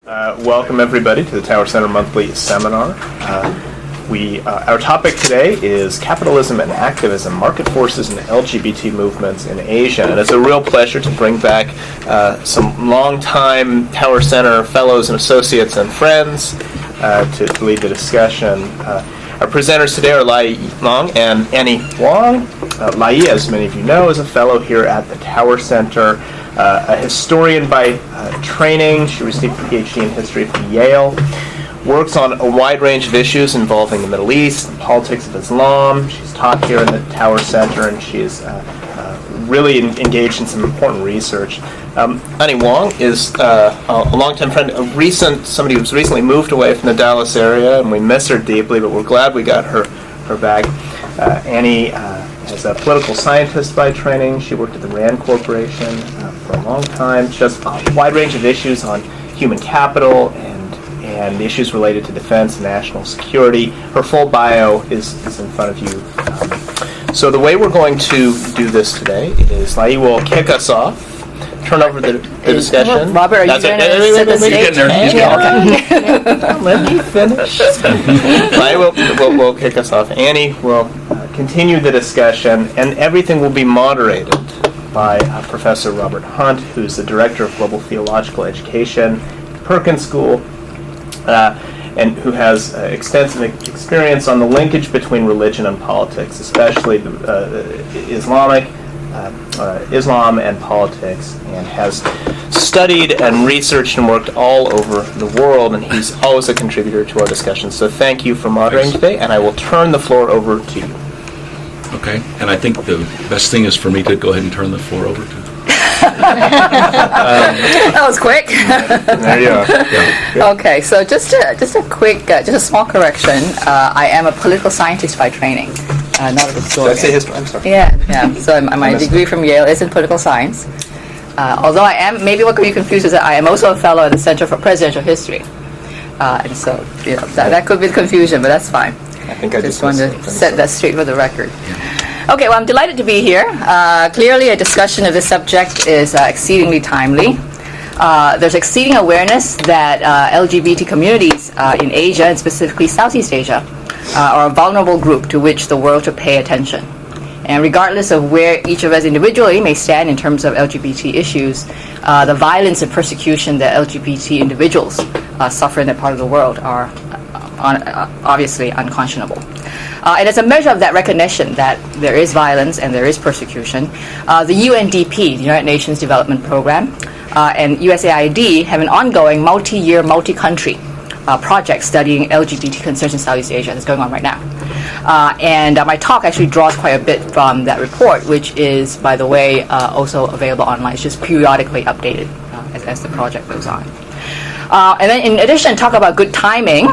Welcome everybody to the Tower Center Monthly Seminar. Our topic today is Capitalism and Activism, Market Forces and LGBT Movements in Asia. And it's a real pleasure to bring back some longtime Tower Center fellows and associates and friends to lead the discussion. Our presenters today are Leong and Anny Wong. LaiYee, as many of you know, is a fellow here at the Tower Center, a historian by training. She received a PhD in history from Yale. Works on a wide range of issues involving the Middle East, the politics of Islam. She's taught here in the Tower Center, and she is really engaged in some important research. Anny Wong is a longtime friend, somebody who's recently moved away from the Dallas area, and we miss her deeply, but we're glad we got her back. Anny is a political scientist by training. She worked at the RAND Corporation for a long time. She has a wide range of issues on human capital and issues related to defense and national security. Her full bio is in front of you. So the way we're going to do this today is LaiYee will kick us off, turn over the discussion. Robert, are you going to set the stage? Let me finish. LaiYee will kick us off. Anny will continue the discussion, and everything will be moderated by Professor Robert Hunt, who's the Director of Global Theological Education at Perkins School, and who has extensive experience on the linkage between religion and politics, especially Islam and politics, and has studied and researched and worked all over the world, and he's always a contributor to our discussion. So thank you for moderating today, and I will turn the floor over to you. Okay, and I think the best thing is for me to go ahead and turn the floor over to That was quick. There you are. yeah. Okay, so just a small correction. I am a political scientist by training, not a historian. Did I say history? I'm sorry. Yeah. So my degree from Yale is in political science. Although I am, maybe what could be confused is that I am also a fellow at the Center for Presidential History. And so that could be the confusion, but that's fine. I think I just wanted to set that straight for the record. Okay, well, I'm delighted to be here. Clearly, a discussion of this subject is exceedingly timely. There's exceeding awareness that LGBT communities in Asia, and specifically Southeast Asia, are a vulnerable group to which the world should pay attention. And regardless of where each of us individually may stand in terms of LGBT issues, the violence and persecution that LGBT individuals suffer in that part of the world are obviously unconscionable. And as a measure of that recognition that there is violence and there is persecution, the UNDP, the United Nations Development Program, and USAID have an ongoing multi-year, multi-country project studying LGBT concerns in Southeast Asia that's going on right now. And my talk actually draws quite a bit from that report, which is, by the way, also available online. It's just periodically updated as the project goes on. And then in addition, talk about good timing.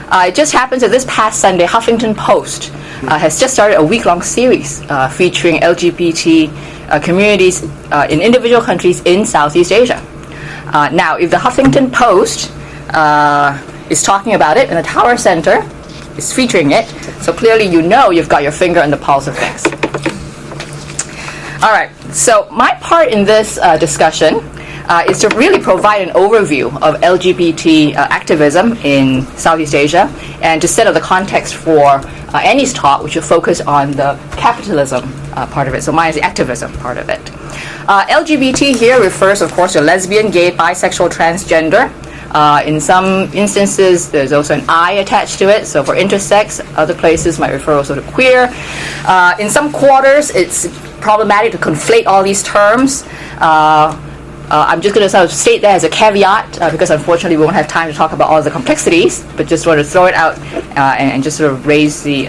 It just happens that this past Sunday, Huffington Post has just started a week-long series featuring LGBT communities in individual countries in Southeast Asia. Now, if the Huffington Post is talking about it and the Tower Center is featuring it, so clearly you know you've got your finger on the pulse of things. All right, so my part in this discussion is to really provide an overview of LGBT activism in Southeast Asia and to set up the context for Anny's talk, which will focus on the capitalism part of it. So mine is the activism part of it. LGBT here refers, of course, to lesbian, gay, bisexual, transgender. In some instances, there's also an I attached to it. So for intersex, other places might refer also to queer. In some quarters, it's problematic to conflate all these terms. I'm just going to sort of state that as a caveat because unfortunately we won't have time to talk about all the complexities, but just want to throw it out and just sort of raise the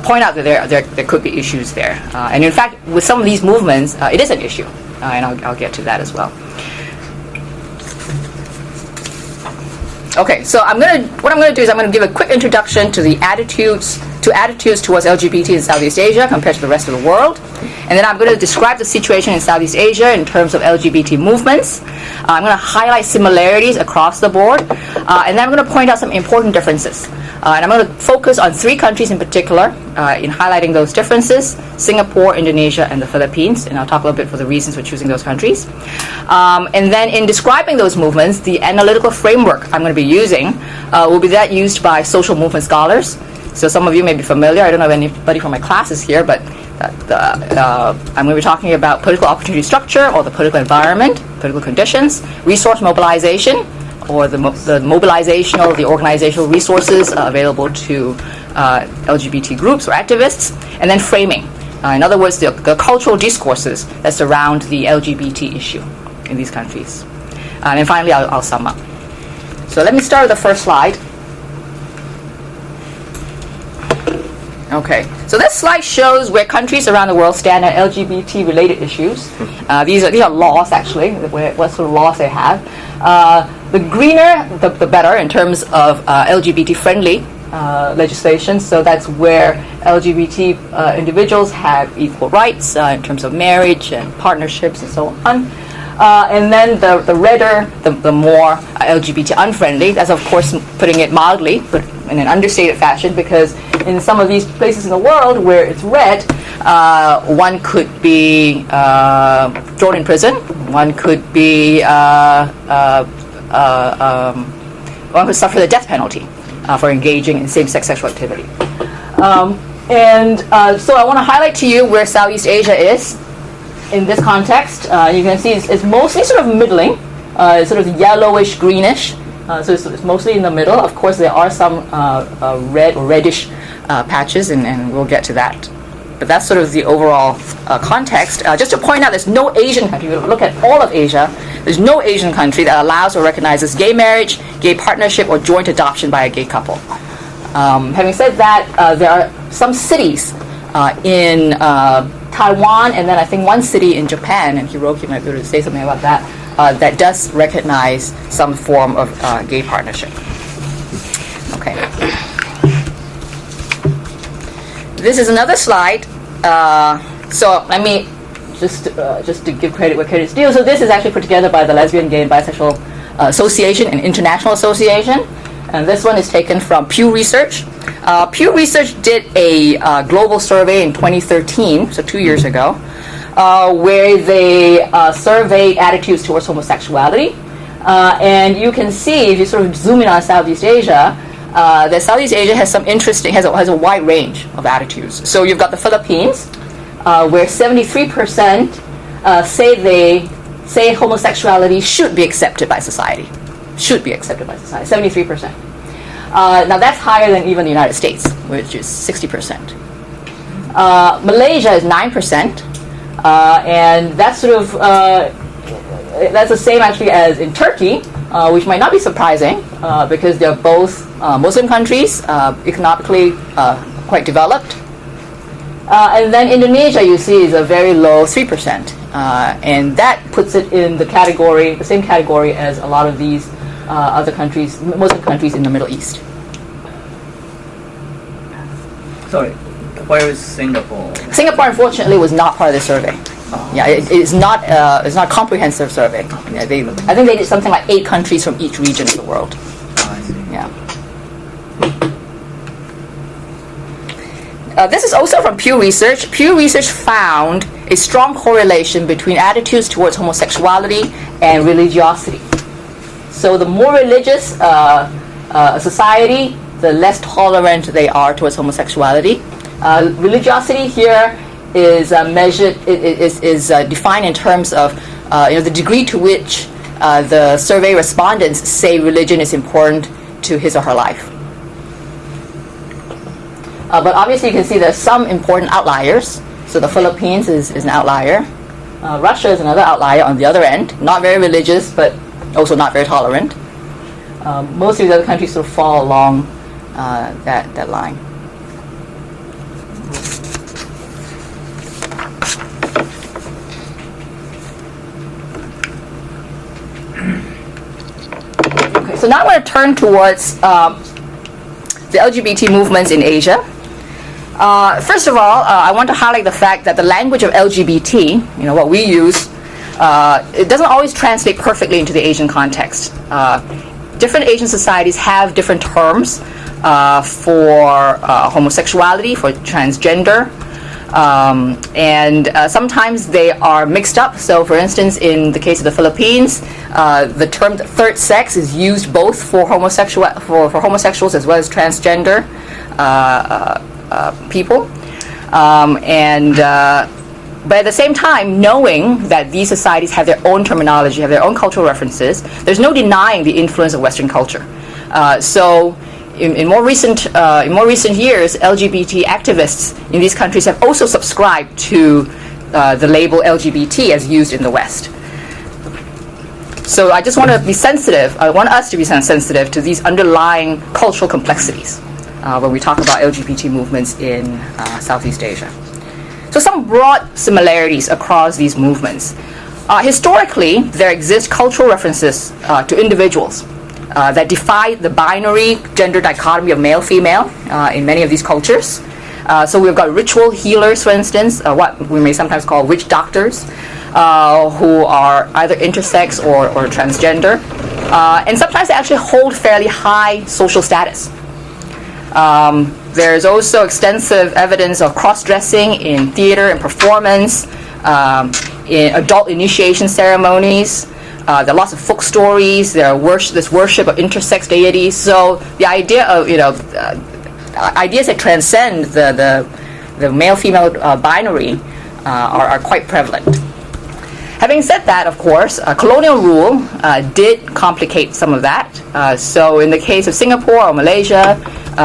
point out that there could be issues there. And in fact, with some of these movements, it is an issue, and I'll get to that as well. Okay, so what I'm going to do is I'm going to give a quick introduction to the attitudes towards LGBT in Southeast Asia compared to the rest of the world. And then I'm going to describe the situation in Southeast Asia in terms of LGBT movements. I'm going to highlight similarities across the board. And then I'm going to point out some important differences. And I'm going to focus on 3 countries in particular in highlighting those differences: Singapore, Indonesia, and the Philippines. And I'll talk a little bit for the reasons for choosing those countries. And then in describing those movements, the analytical framework I'm going to be using will be that used by social movement scholars. So some of you may be familiar. I don't have anybody from my classes here, but I'm going to be talking about political opportunity structure, or the political environment, political conditions, resource mobilization, or the mobilizational, the organizational resources available to LGBT groups or activists, and then framing. In other words, the cultural discourses that surround the LGBT issue in these countries. And then finally, I'll sum up. So let me start with the first slide. Okay, so this slide shows where countries around the world stand on LGBT-related issues. These are laws, actually, what sort of laws they have. The greener, the better in terms of LGBT-friendly legislation. So that's where LGBT individuals have equal rights in terms of marriage and partnerships and so on. And then the redder, the more LGBT unfriendly. That's, of course, putting it mildly, but in an understated fashion, because in some of these places in the world where it's red, one could be thrown in prison. One could be one could suffer the death penalty for engaging in same-sex sexual activity. So I want to highlight to you where Southeast Asia is in this context. You can see it's mostly sort of middling, it's sort of yellowish, greenish. So it's mostly in the middle. Of course, there are some red or reddish patches, and we'll get to that. But that's sort of the overall context. Just to point out, there's no Asian country. If you look at all of Asia, there's no Asian country that allows or recognizes gay marriage, gay partnership, or joint adoption by a gay couple. Having said that, there are some cities in Taiwan, and then I think one city in Japan, and Hiroki might be able to say something about that, that does recognize some form of gay partnership. Okay. This is another slide. So let me just to give credit where credit's due. So this is actually put together by the Lesbian, Gay, and Bisexual Association, an international association. And this one is taken from Pew Research. Pew Research did a global survey in 2013, so 2 years ago, where they surveyed attitudes towards homosexuality. And you can see, if you sort of zoom in on Southeast Asia, that Southeast Asia has some interesting, has a wide range of attitudes. So you've got the Philippines, where 73% say homosexuality should be accepted by society. Should be accepted by society, 73%. Now that's higher than even the United States, which is 60%. Malaysia is 9%, and that's sort of that's the same actually as in Turkey, which might not be surprising because they're both Muslim countries, economically quite developed. And then Indonesia, you see, is a very low 3%, and that puts it in the category, the same category as a lot of these other countries, Muslim countries in the Middle East. Sorry, where is Singapore? Singapore, unfortunately, was not part of the survey. Yeah, it's not a comprehensive survey. Yeah, I think they did something like 8 countries from each region of the world. I see. Yeah. This is also from Pew Research. Pew Research found a strong correlation between attitudes towards homosexuality and religiosity. So the more religious a society, the less tolerant they are towards homosexuality. Religiosity here is measured, is defined in terms of the degree to which the survey respondents say religion is important to his or her life. But obviously you can see there's some important outliers. So the Philippines is an outlier. Russia is another outlier on the other end. Not very religious, but also not very tolerant. Most of the other countries sort of fall along that line. Okay, so now I'm going to turn towards the LGBT movements in Asia. First of all, I want to highlight the fact that the language of LGBT, what we use, it doesn't always translate perfectly into the Asian context. different Asian societies have different terms for homosexuality, for transgender, and sometimes they are mixed up. So, for instance, in the case of the Philippines, the term third sex is used both for homosexuals as well as transgender people, but at the same time, knowing that these societies have their own terminology, have their own cultural references, there's no denying the influence of Western culture. So, in more recent years, LGBT activists in these countries have also subscribed to the label LGBT as used in the West. So, I just want to be sensitive. I want us to be sensitive to these underlying cultural complexities when we talk about LGBT movements in Southeast Asia. So some broad similarities across these movements. Historically, there exist cultural references to individuals that defy the binary gender dichotomy of male-female in many of these cultures. So we've got ritual healers, for instance, what we may sometimes call witch doctors, who are either intersex or transgender. And sometimes they actually hold fairly high social status. There's also extensive evidence of cross-dressing in theater and performance, in adult initiation ceremonies. There are lots of folk stories. There's worship of intersex deities. So the idea of ideas that transcend the male-female binary are quite prevalent. Having said that, of course, colonial rule did complicate some of that. So in the case of Singapore or Malaysia,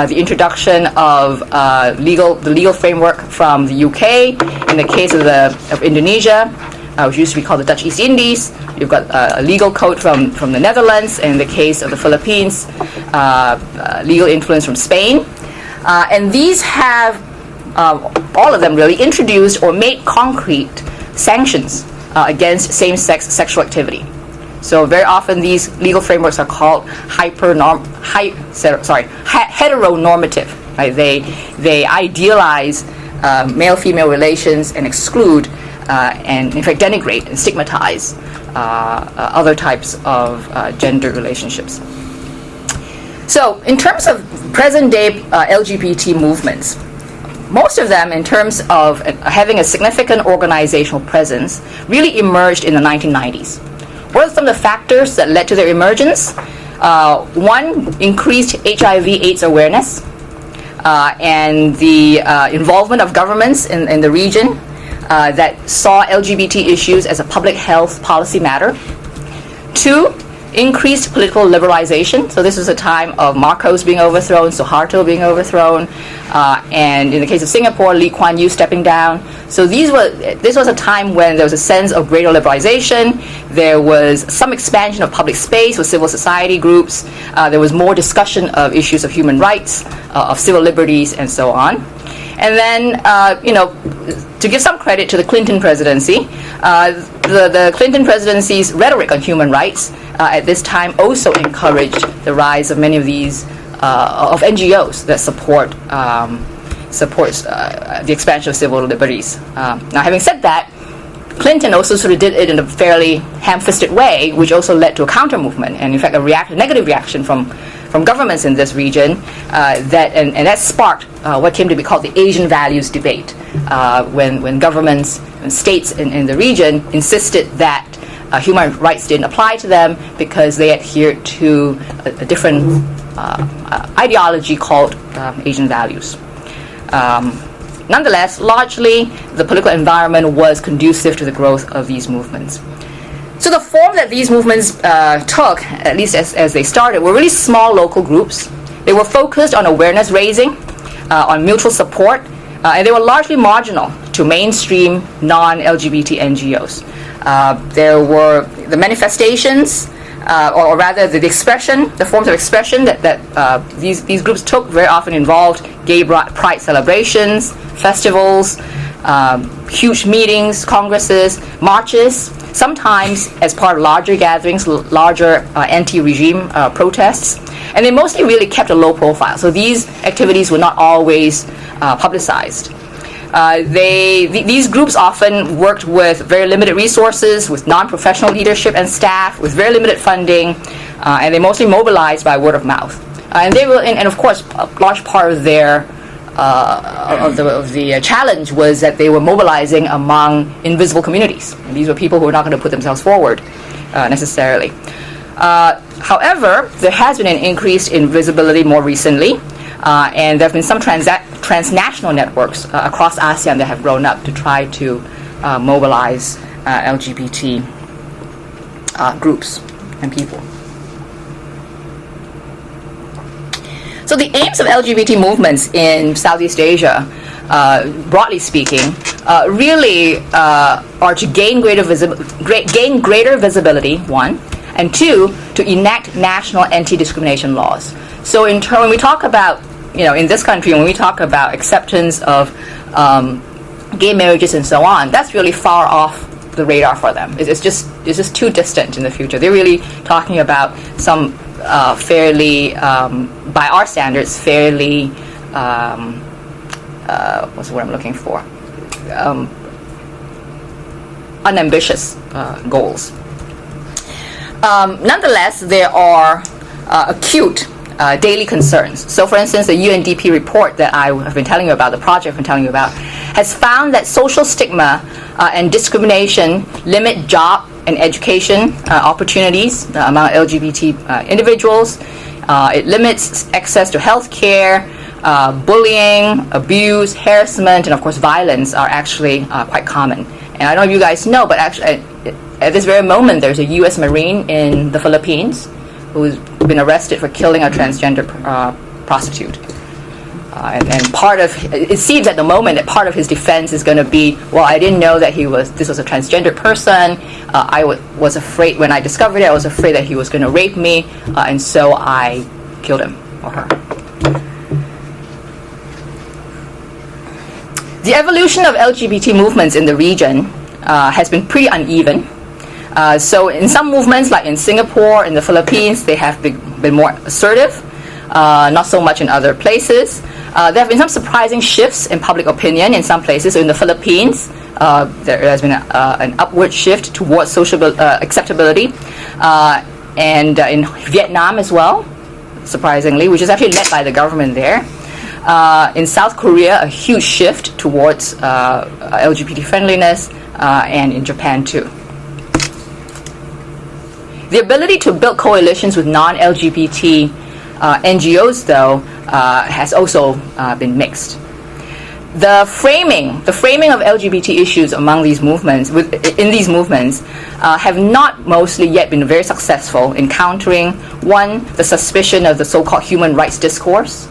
the introduction of the legal framework from the UK. In the case of Indonesia, which used to be called the Dutch East Indies, you've got a legal code from the Netherlands. And in the case of the Philippines, legal influence from Spain. And these have, all of them really, introduced or made concrete sanctions against same-sex sexual activity. So very often these legal frameworks are called heteronormative. Right? They idealize male-female relations and exclude and in fact denigrate and stigmatize other types of gender relationships. So in terms of present-day LGBT movements, most of them, in terms of having a significant organizational presence, really emerged in the 1990s. What are some of the factors that led to their emergence? One, increased HIV/AIDS awareness and the involvement of governments in the region that saw LGBT issues as a public health policy matter. Two, increased political liberalization. So this was a time of Marcos being overthrown, Suharto being overthrown, and in the case of Singapore, Lee Kuan Yew stepping down. So this was a time when there was a sense of greater liberalization. There was some expansion of public space with civil society groups. There was more discussion of issues of human rights, of civil liberties, and so on. And then, to give some credit to the Clinton presidency, the Clinton presidency's rhetoric on human rights at this time also encouraged the rise of many of these of NGOs that supports the expansion of civil liberties. Now, having said that, Clinton also sort of did it in a fairly ham-fisted way, which also led to a counter-movement, and in fact a negative reaction from governments in this region that sparked what came to be called the Asian values debate, when governments and states in the region insisted that human rights didn't apply to them because they adhered to a different ideology called Asian values. Nonetheless, largely, the political environment was conducive to the growth of these movements. So the form that these movements took, at least as they started, were really small local groups. They were focused on awareness raising, on mutual support, and they were largely marginal to mainstream non-LGBT NGOs. There were the manifestations, or rather the expression, the forms of expression that these groups took very often involved gay pride celebrations, festivals, huge meetings, congresses, marches, sometimes as part of larger gatherings, larger anti-regime protests. And they mostly really kept a low profile. So these activities were not always publicized. These groups often worked with very limited resources, with non-professional leadership and staff, with very limited funding, and they mostly mobilized by word of mouth. And they will, and of course, a large part of their of the challenge was that they were mobilizing among invisible communities. And these were people who were not going to put themselves forward necessarily. However, there has been an increase in visibility more recently, and there have been some transnational networks across ASEAN that have grown up to try to mobilize LGBT groups and people. So the aims of LGBT movements in Southeast Asia, broadly speaking, really are to gain greater visibility, one, and two, to enact national anti-discrimination laws. So when we talk about, in this country, when we talk about acceptance of gay marriages and so on, that's really far off the radar for them. It's just too distant in the future. They're really talking about some fairly, by our standards, fairly, what's the word I'm looking for? Unambitious goals. Nonetheless, there are acute daily concerns. So, for instance, the UNDP report that I have been telling you about, the project I've been telling you about, has found that social stigma and discrimination limit job and education opportunities among LGBT individuals. It limits access to health care. Bullying, abuse, harassment, and of course violence are actually quite common. And I don't know if you guys know, but actually at this very moment there's a U.S. Marine in the Philippines who's been arrested for killing a transgender prostitute. And part of it seems at the moment that part of his defense is going to be, well, I didn't know that this was a transgender person. I was afraid when I discovered it. I was afraid that he was going to rape me, and so I killed him or her. The evolution of LGBT movements in the region has been pretty uneven. So in some movements, like in Singapore, in the Philippines, they have been more assertive. Not so much in other places. There have been some surprising shifts in public opinion in some places. So in the Philippines, there has been an upward shift towards social acceptability. And in Vietnam as well, surprisingly, which is actually led by the government there. In South Korea, a huge shift towards LGBT friendliness, and in Japan too. The ability to build coalitions with non-LGBT NGOs, though, has also been mixed. The framing of LGBT issues among these movements, have not mostly yet been very successful in countering, one, the suspicion of the so-called human rights discourse.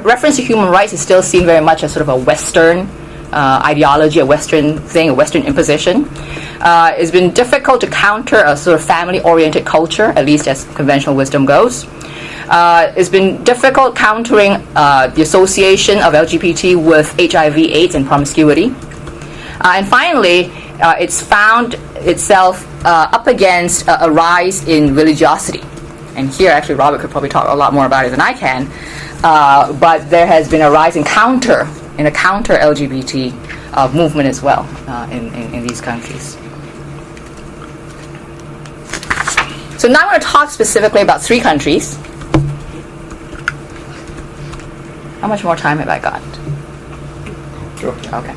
Reference to human rights is still seen very much as sort of a Western ideology, a Western thing, a Western imposition. It's been difficult to counter a sort of family-oriented culture, at least as conventional wisdom goes. It's been difficult countering the association of LGBT with HIV/AIDS and promiscuity. And finally, it's found itself up against a rise in religiosity. And here, actually, Robert could probably talk a lot more about it than I can. But there has been a rise in a counter LGBT movement as well in these countries. So now I'm going to talk specifically about 3 countries. How much more time have I got? Sure. Okay.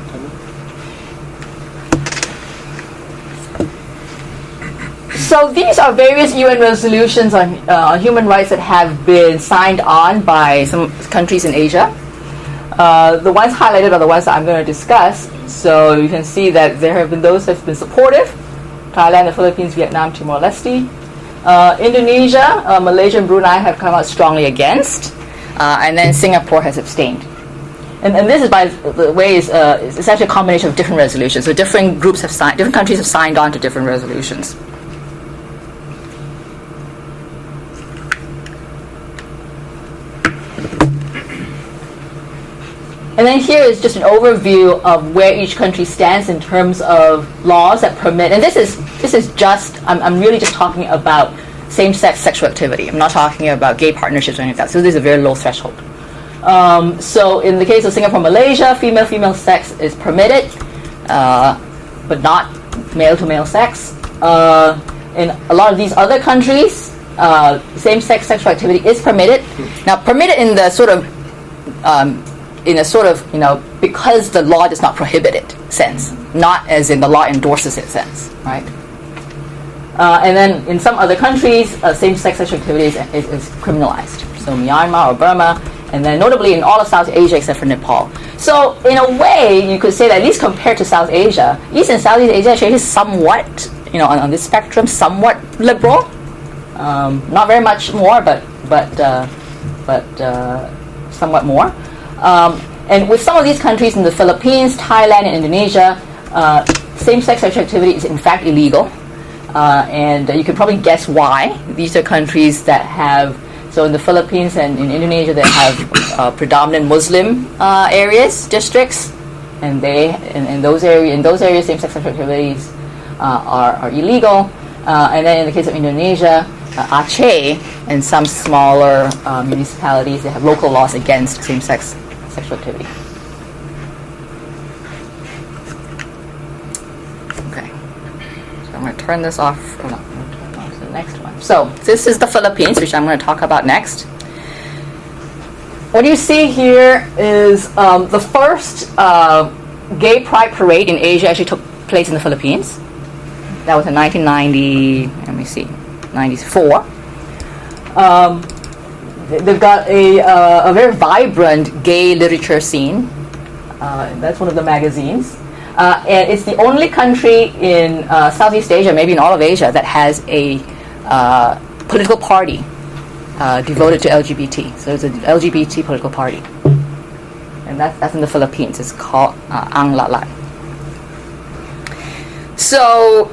So these are various UN resolutions on human rights that have been signed on by some countries in Asia. The ones highlighted are the ones that I'm going to discuss. So you can see that there have been those that have been supportive. Thailand, the Philippines, Vietnam, Timor-Leste. Indonesia, Malaysia, and Brunei have come out strongly against. And then Singapore has abstained. And this is, by the way, it's actually a combination of different resolutions. So different countries have signed on to different resolutions. And then here is just an overview of where each country stands in terms of laws that permit. And this is just, I'm really just talking about same-sex sexual activity. I'm not talking about gay partnerships or anything like that. So this is a very low threshold. So in the case of Singapore, Malaysia, female-female sex is permitted, but not male-to-male sex. In a lot of these other countries, same-sex sexual activity is permitted. Now, permitted in the sort of, because the law does not prohibit it sense, not as in the law endorses it sense, right? And then in some other countries, same-sex sexual activity is criminalized. So Myanmar or Burma, and then notably in all of South Asia except for Nepal. So in a way, you could say that at least compared to South Asia, East and Southeast Asia actually is somewhat, on this spectrum, somewhat liberal. Not very much more, but somewhat more. And with some of these countries in the Philippines, Thailand, and Indonesia, same-sex sexual activity is in fact illegal. And you can probably guess why. These are countries that have, so in the Philippines and in Indonesia, they have predominant Muslim areas, districts, and in those areas, same-sex sexual activities are illegal. And then in the case of Indonesia, Aceh and some smaller municipalities, they have local laws against same-sex sexual activity. Okay, so I'm going to turn this off. Oh, no, I'm going to turn it off to the next one. So this is the Philippines, which I'm going to talk about next. What you see here is the first gay pride parade in Asia actually took place in the Philippines. That was in 1990, let me see, 94. They've got a very vibrant gay literature scene. That's one of the magazines. And it's the only country in Southeast Asia, maybe in all of Asia, that has a political party devoted to LGBT. So it's an LGBT political party. And that's in the Philippines. It's called Ang Latlat. So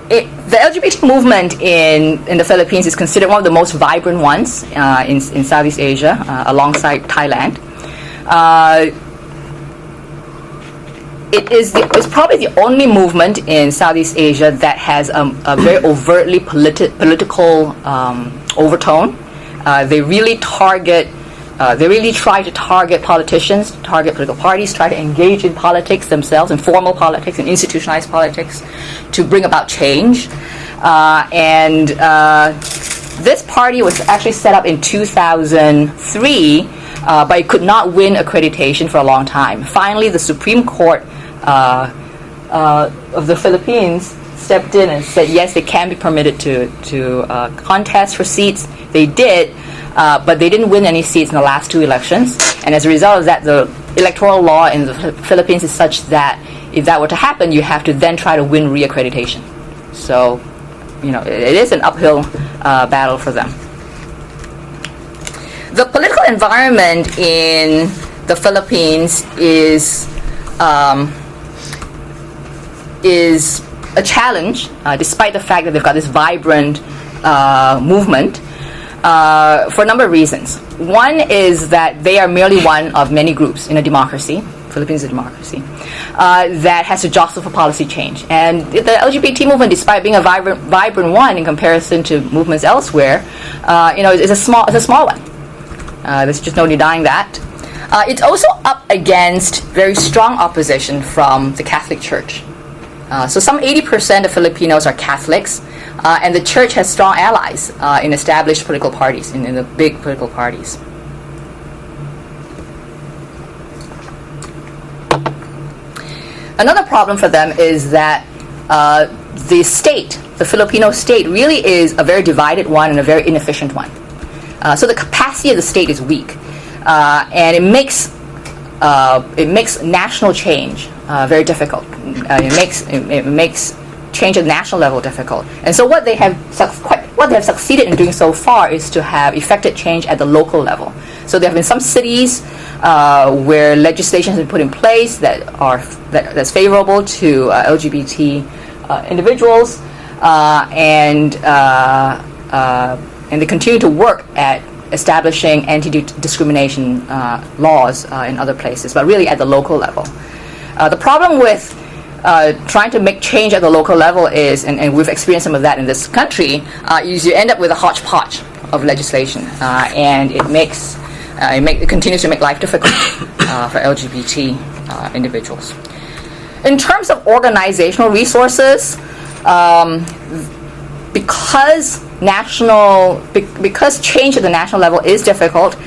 the LGBT movement in the Philippines is considered one of the most vibrant ones in Southeast Asia, alongside Thailand. It's probably the only movement in Southeast Asia that has a very overtly political overtone. They really try to target politicians, target political parties, try to engage in politics themselves, in formal politics and institutionalized politics, to bring about change. This party was actually set up in 2003, but it could not win accreditation for a long time. Finally, the Supreme Court of the Philippines stepped in and said, yes, they can be permitted to contest for seats. They did. But they didn't win any seats in the last two elections. And as a result of that, the electoral law in the Philippines is such that if that were to happen, you have to then try to win reaccreditation. So, it is an uphill battle for them. The political environment in the Philippines is a challenge, despite the fact that they've got this vibrant movement. For a number of reasons. One is that they are merely one of many groups in a democracy, Philippines is a democracy, that has to jostle for policy change. And the LGBT movement, despite being a vibrant one in comparison to movements elsewhere, is a small one. There's just no denying that. It's also up against very strong opposition from the Catholic Church. So some 80% of Filipinos are Catholics. And the church has strong allies in established political parties, in the big political parties. Another problem for them is that the state, the Filipino state, really is a very divided one and a very inefficient one. So the capacity of the state is weak, and it makes national change very difficult. It makes change at the national level difficult. And so what they have succeeded in doing so far is to have effected change at the local level. So there have been some cities where legislation has been put in place that's favorable to LGBT individuals, and they continue to work at establishing anti-discrimination laws in other places, but really at the local level. The problem with trying to make change at the local level is, and we've experienced some of that in this country, is you end up with a hodgepodge of legislation, and it makes it continues to make life difficult for LGBT individuals. In terms of organizational resources, because change at the national level is difficult,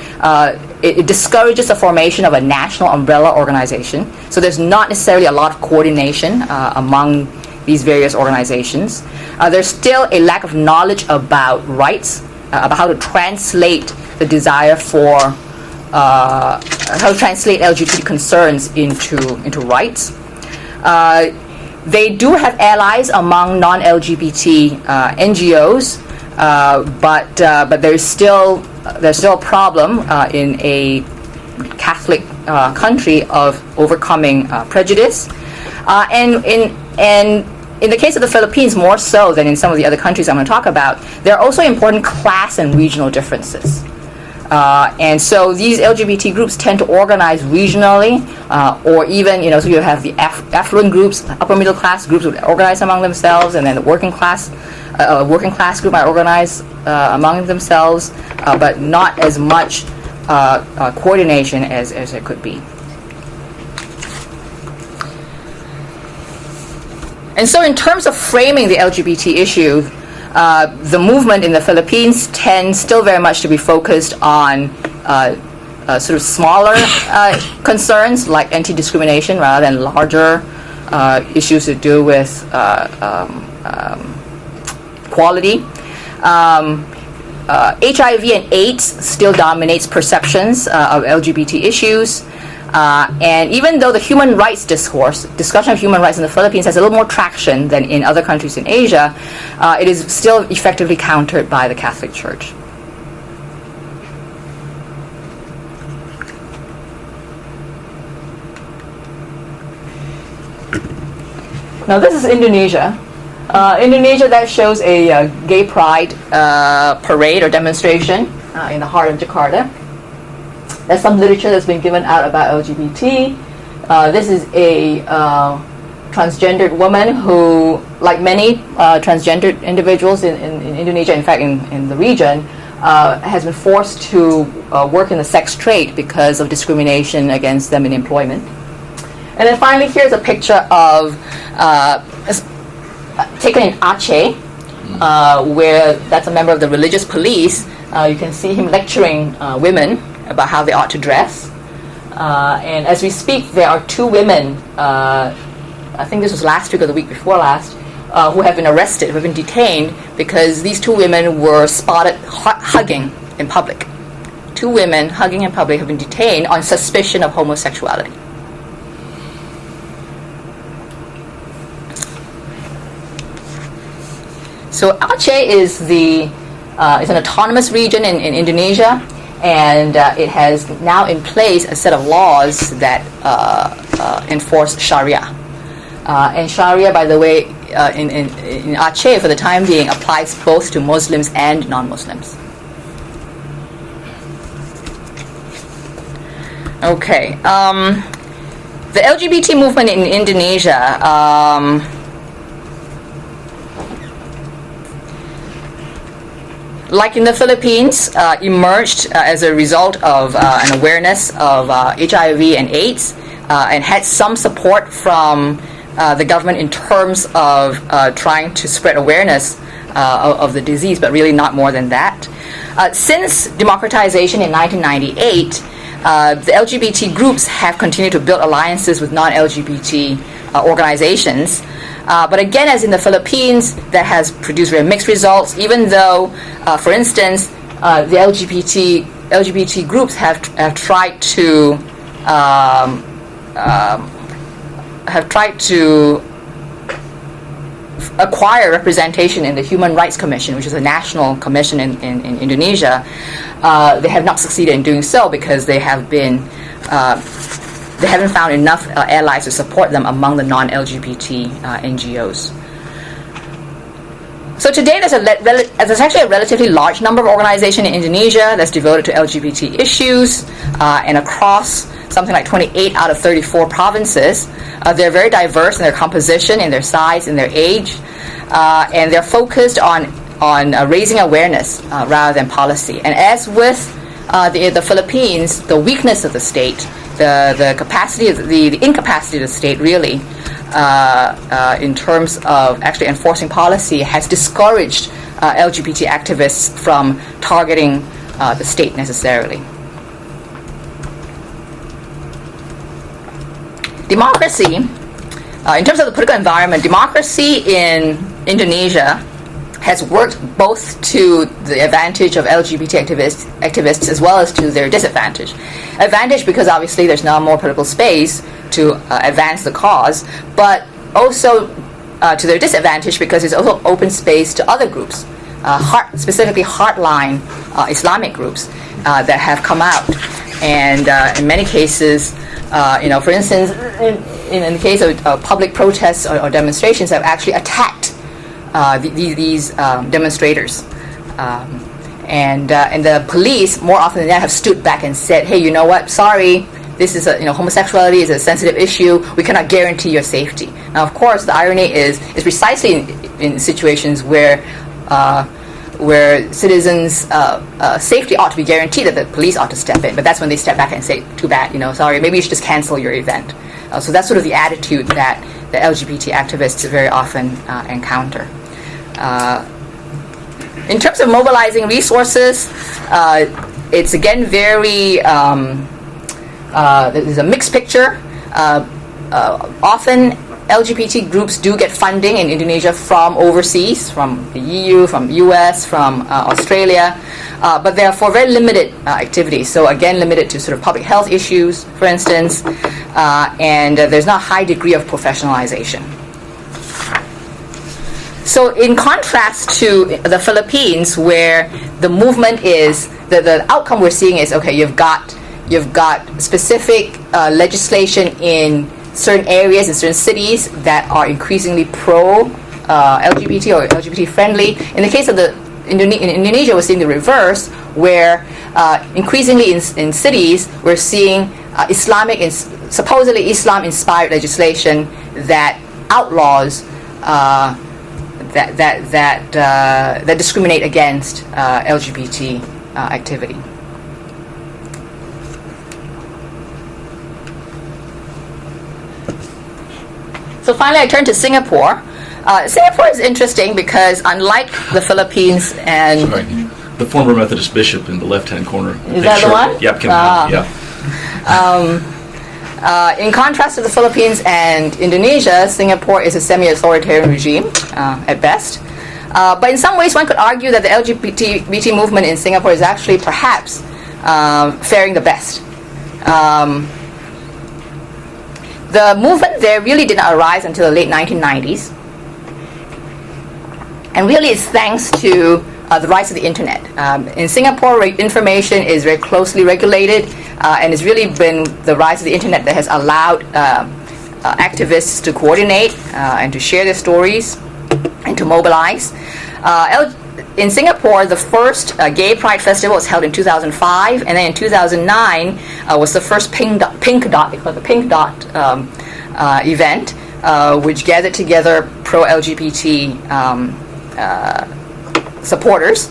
it discourages the formation of a national umbrella organization. So there's not necessarily a lot of coordination among these various organizations. There's still a lack of knowledge about rights, about how to translate the desire for how to translate LGBT concerns into rights. They do have allies among non-LGBT NGOs, but there's still a problem in a Catholic country of overcoming prejudice, and in the case of the Philippines, more so than in some of the other countries I'm going to talk about, there are also important class and regional differences. And so these LGBT groups tend to organize regionally, or even, so you have the affluent groups, upper middle class groups would organize among themselves, and then the working class group might organize among themselves, but not as much coordination as it could be. And so in terms of framing the LGBT issue, the movement in the Philippines tends still very much to be focused on sort of smaller concerns like anti-discrimination rather than larger issues to do with equality. HIV and AIDS still dominates perceptions of LGBT issues. And even though the human rights discussion of human rights in the Philippines has a little more traction than in other countries in Asia, it is still effectively countered by the Catholic Church. Now this is Indonesia. Indonesia, that shows a gay pride parade or demonstration in the heart of Jakarta. There's some literature that's been given out about LGBT. This is a transgendered woman who, like many transgendered individuals in Indonesia, in fact in the region, has been forced to work in the sex trade because of discrimination against them in employment. And then finally, here's a picture of taken in Aceh, where that's a member of the religious police. You can see him lecturing women about how they ought to dress. And as we speak, there are two women, I think this was last week or the week before last, who have been arrested, who have been detained because these two women were spotted hugging in public. Two women hugging in public have been detained on suspicion of homosexuality. So Aceh is an autonomous region in Indonesia, and it has now in place a set of laws that enforce Sharia. And Sharia, by the way, in Aceh for the time being applies both to Muslims and non-Muslims. Okay, the LGBT movement in Indonesia. Like in the Philippines, emerged as a result of an awareness of HIV and AIDS, and had some support from the government in terms of trying to spread awareness of the disease, but really not more than that. Since democratization in 1998, the LGBT groups have continued to build alliances with non-LGBT organizations. But again, as in the Philippines, that has produced very mixed results, even though, for instance, the LGBT groups have tried to acquire representation in the Human Rights Commission, which is a national commission in Indonesia. They have not succeeded in doing so because they haven't found enough allies to support them among the non-LGBT NGOs. So today there's actually a relatively large number of organizations in Indonesia that's devoted to LGBT issues, and across something like 28 out of 34 provinces. They're very diverse in their composition, in their size, in their age, and they're focused on raising awareness rather than policy. And as with the Philippines, the weakness of the state, the capacity, the incapacity of the state, really, in terms of actually enforcing policy, has discouraged LGBT activists from targeting the state necessarily. Democracy, in terms of the political environment, democracy in Indonesia has worked both to the advantage of LGBT activists as well as to their disadvantage. Advantage because obviously there's now more political space to advance the cause, but also to their disadvantage because there's also open space to other groups, specifically hardline Islamic groups that have come out. And in many cases, for instance, in the case of public protests or demonstrations, have actually attacked these demonstrators, and the police more often than not have stood back and said, "Hey, you know what? Sorry, this is homosexuality is a sensitive issue. We cannot guarantee your safety." Now, of course, the irony is precisely in situations where citizens' safety ought to be guaranteed, that the police ought to step in. But that's when they step back and say, "Too bad, sorry, maybe you should just cancel your event." So that's sort of the attitude that the LGBT activists very often encounter. In terms of mobilizing resources, it's again very, there's a mixed picture. Often LGBT groups do get funding in Indonesia from overseas, from the EU, from the US, from Australia, but they are for very limited activities. So again, limited to sort of public health issues, for instance, and there's not a high degree of professionalization. So in contrast to the Philippines, where the movement is, the outcome we're seeing is, okay, you've got specific legislation in certain areas, in certain cities that are increasingly pro-LGBT or LGBT friendly. In the case of in Indonesia, we're seeing the reverse, where increasingly in cities, we're seeing supposedly Islam-inspired legislation that outlaws that discriminate against LGBT activity. So finally, I turn to Singapore. Singapore is interesting because unlike the Philippines and... Sorry. The former Methodist bishop in the left-hand corner. Is that the one? Yep, in contrast to the Philippines and Indonesia, Singapore is a semi-authoritarian regime, at best. But in some ways, one could argue that the LGBT movement in Singapore is actually perhaps faring the best. The movement there really did not arise until the late 1990s. And really it's thanks to the rise of the internet. In Singapore, information is very closely regulated, and it's really been the rise of the internet that has allowed activists to coordinate and to share their stories and to mobilize. In Singapore, the first Gay Pride Festival was held in 2005, and then in 2009 was the first Pink Dot event, which gathered together pro-LGBT supporters,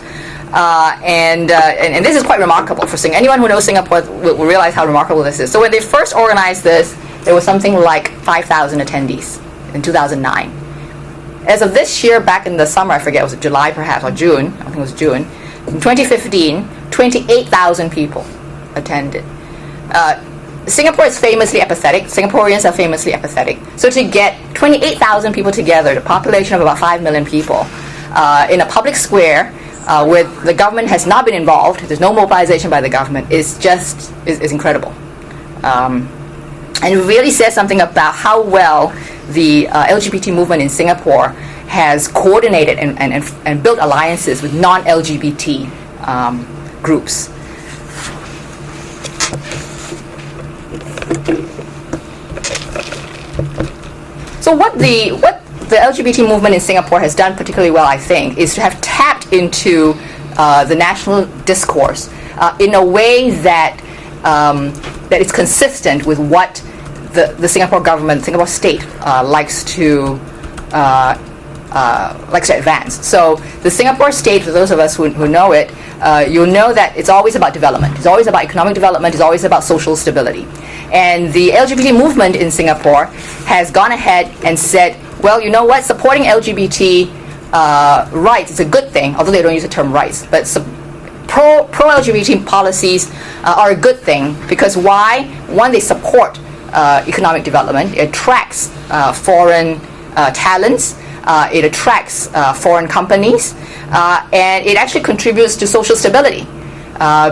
and this is quite remarkable for Singapore. Anyone who knows Singapore will realize how remarkable this is. So when they first organized this, there was something like 5,000 attendees in 2009. As of this year, back in the summer, I forget, was it July perhaps, or June? I think it was June. In 2015, 28,000 people attended. Singapore is famously apathetic. Singaporeans are famously apathetic. So to get 28,000 people together, the population of about 5 million people, in a public square, where the government has not been involved, there's no mobilization by the government, is incredible. And it really says something about how well the LGBT movement in Singapore has coordinated and built alliances with non-LGBT groups. So what the LGBT movement in Singapore has done particularly well, I think, is to have tapped into the national discourse in a way that is consistent with what the Singapore government, Singapore state, likes to like I said, advanced. So the Singapore state, for those of us who know it, you'll know that it's always about development. It's always about economic development. It's always about social stability. And the LGBT movement in Singapore has gone ahead and said, well, you know what, supporting LGBT rights is a good thing, although they don't use the term rights, but pro-LGBT policies are a good thing, because why? One, they support economic development. It attracts foreign talents. It attracts foreign companies, and it actually contributes to social stability.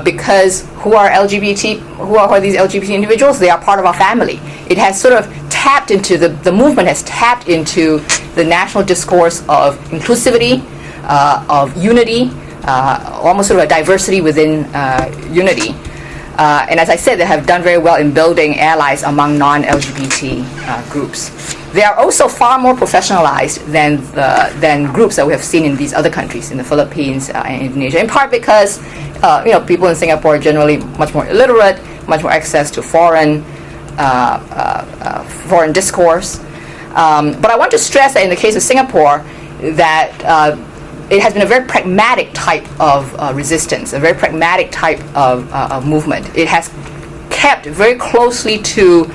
Because who are these LGBT individuals? They are part of our family. It has sort of tapped into the movement has tapped into the national discourse of inclusivity, of unity, almost sort of a diversity within unity. And as I said, they have done very well in building allies among non-LGBT groups. They are also far more professionalized than groups that we have seen in these other countries, in the Philippines and Indonesia, in part because people in Singapore are generally much more illiterate, much more access to foreign discourse. But I want to stress that in the case of Singapore, that it has been a very pragmatic type of resistance, a very pragmatic type of movement. It has kept very closely to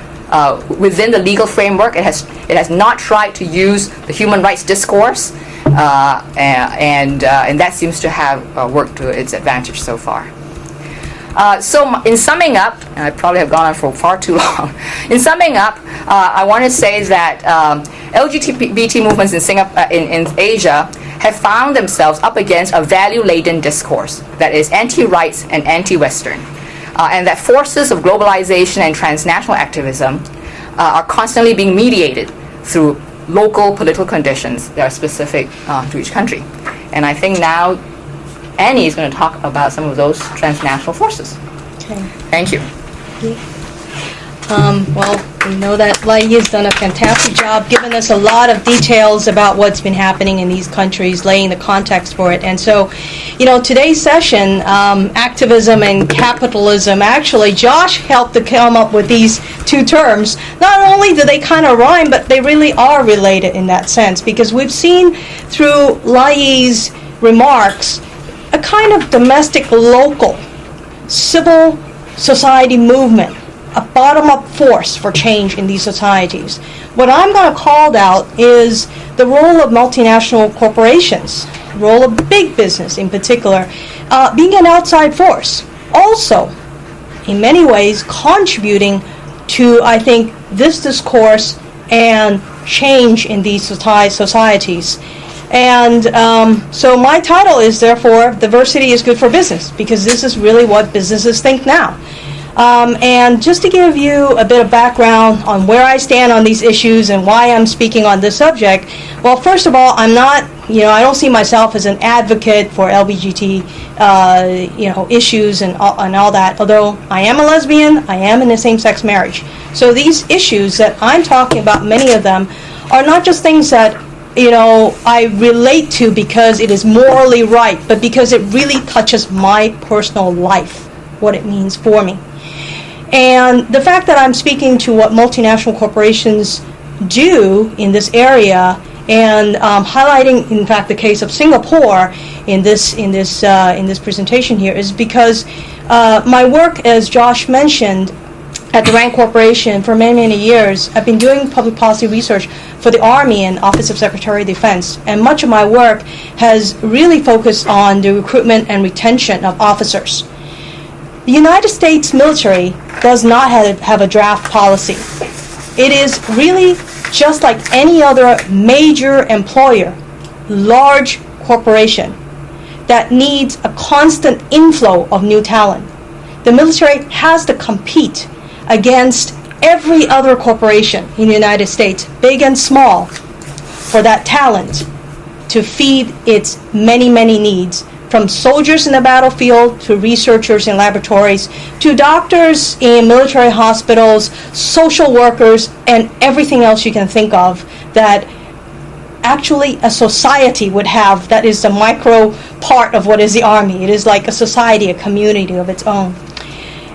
within the legal framework. It has not tried to use the human rights discourse, and that seems to have worked to its advantage so far. So in summing up, and I probably have gone on for far too long. In summing up, I want to say that LGBT movements in Singapore, in Asia, have found themselves up against a value-laden discourse that is anti-rights and anti-Western, and that forces of globalization and transnational activism are constantly being mediated through local political conditions that are specific to each country. And I think now Anny is going to talk about some of those transnational forces. Okay. Thank you. Well, we know that LaiYee has done a fantastic job giving us a lot of details about what's been happening in these countries, laying the context for it. And so, today's session, activism and capitalism, actually, Josh helped to come up with these two terms. Not only do they kind of rhyme, but they really are related in that sense, because we've seen through LaiYee's remarks a kind of domestic, local, civil society movement, a bottom-up force for change in these societies. What I'm going to call out is the role of multinational corporations, the role of big business in particular, being an outside force. Also, in many ways, contributing to, I think, this discourse and change in these societies. And so my title is, therefore, Diversity is Good for Business, because this is really what businesses think now. And just to give you a bit of background on where I stand on these issues and why I'm speaking on this subject, well, first of all, I'm not, I don't see myself as an advocate for LGBT, issues and all that, although I am a lesbian, I am in a same-sex marriage. So these issues that I'm talking about, many of them, are not just things that I relate to because it is morally right, but because it really touches my personal life, what it means for me. And the fact that I'm speaking to what multinational corporations do in this area, and highlighting, in fact, the case of Singapore in this presentation here, is because my work, as Josh mentioned, at the Rand Corporation for many, many years, I've been doing public policy research for the Army and Office of Secretary of Defense, and much of my work has really focused on the recruitment and retention of officers. The United States military does not have a draft policy. It is really just like any other major employer, large corporation, that needs a constant inflow of new talent. The military has to compete against every other corporation in the United States, big and small, for that talent to feed its many, many needs, from soldiers in the battlefield to researchers in laboratories to doctors in military hospitals, social workers, and everything else you can think of that actually a society would have. That is the micro part of what is the Army. It is like a society, a community of its own.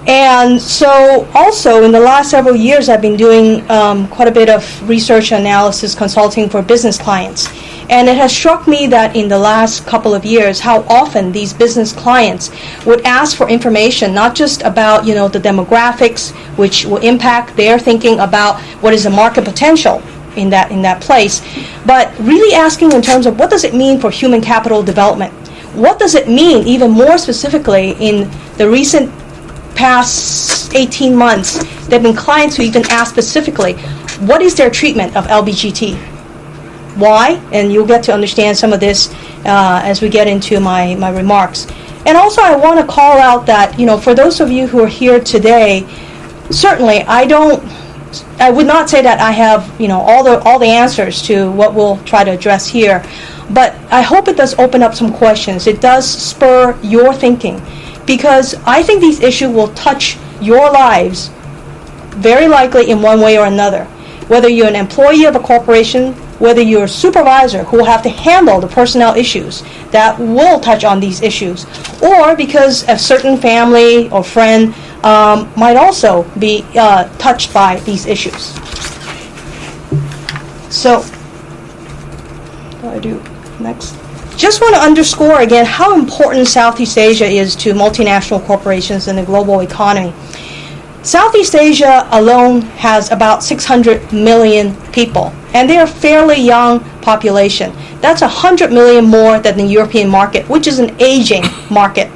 And so also in the last several years, I've been doing quite a bit of research analysis consulting for business clients. And it has struck me that in the last couple of years, how often these business clients would ask for information, not just about, the demographics, which will impact their thinking about what is the market potential in that place, but really asking in terms of what does it mean for human capital development? What does it mean, even more specifically, in the recent past 18 months, there have been clients who even ask specifically, what is their treatment of LGBT? Why? And you'll get to understand some of this as we get into my remarks. And also I want to call out that, for those of you who are here today, certainly I would not say that I have, all the answers to what we'll try to address here, but I hope it does open up some questions. It does spur your thinking, because I think these issues will touch your lives very likely in one way or another. Whether you're an employee of a corporation, whether you're a supervisor who will have to handle the personnel issues that will touch on these issues, or because a certain family or friend might also be touched by these issues. So, what do I do next? Just want to underscore again how important Southeast Asia is to multinational corporations and the global economy. Southeast Asia alone has about 600 million people, and they are a fairly young population. That's 100 million more than the European market, which is an aging market.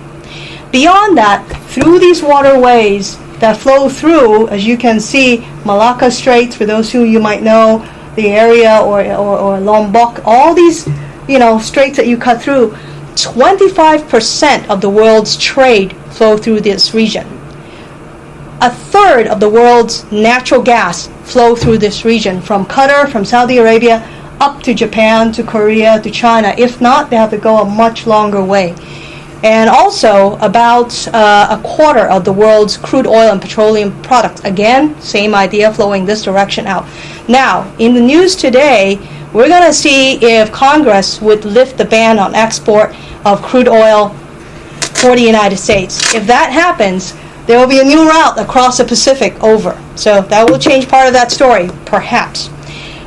Beyond that, through these waterways that flow through, as you can see, Malacca Straits, for those who you might know, the area, or Lombok, all these straits that you cut through, 25% of the world's trade flow through this region. A third of the world's natural gas flow through this region, from Qatar, from Saudi Arabia, up to Japan, to Korea, to China. If not, they have to go a much longer way. And also, about a quarter of the world's crude oil and petroleum products. Again, same idea, flowing this direction out. Now, in the news today, we're going to see if Congress would lift the ban on export of crude oil for the United States. If that happens, there will be a new route across the Pacific over. So that will change part of that story, perhaps.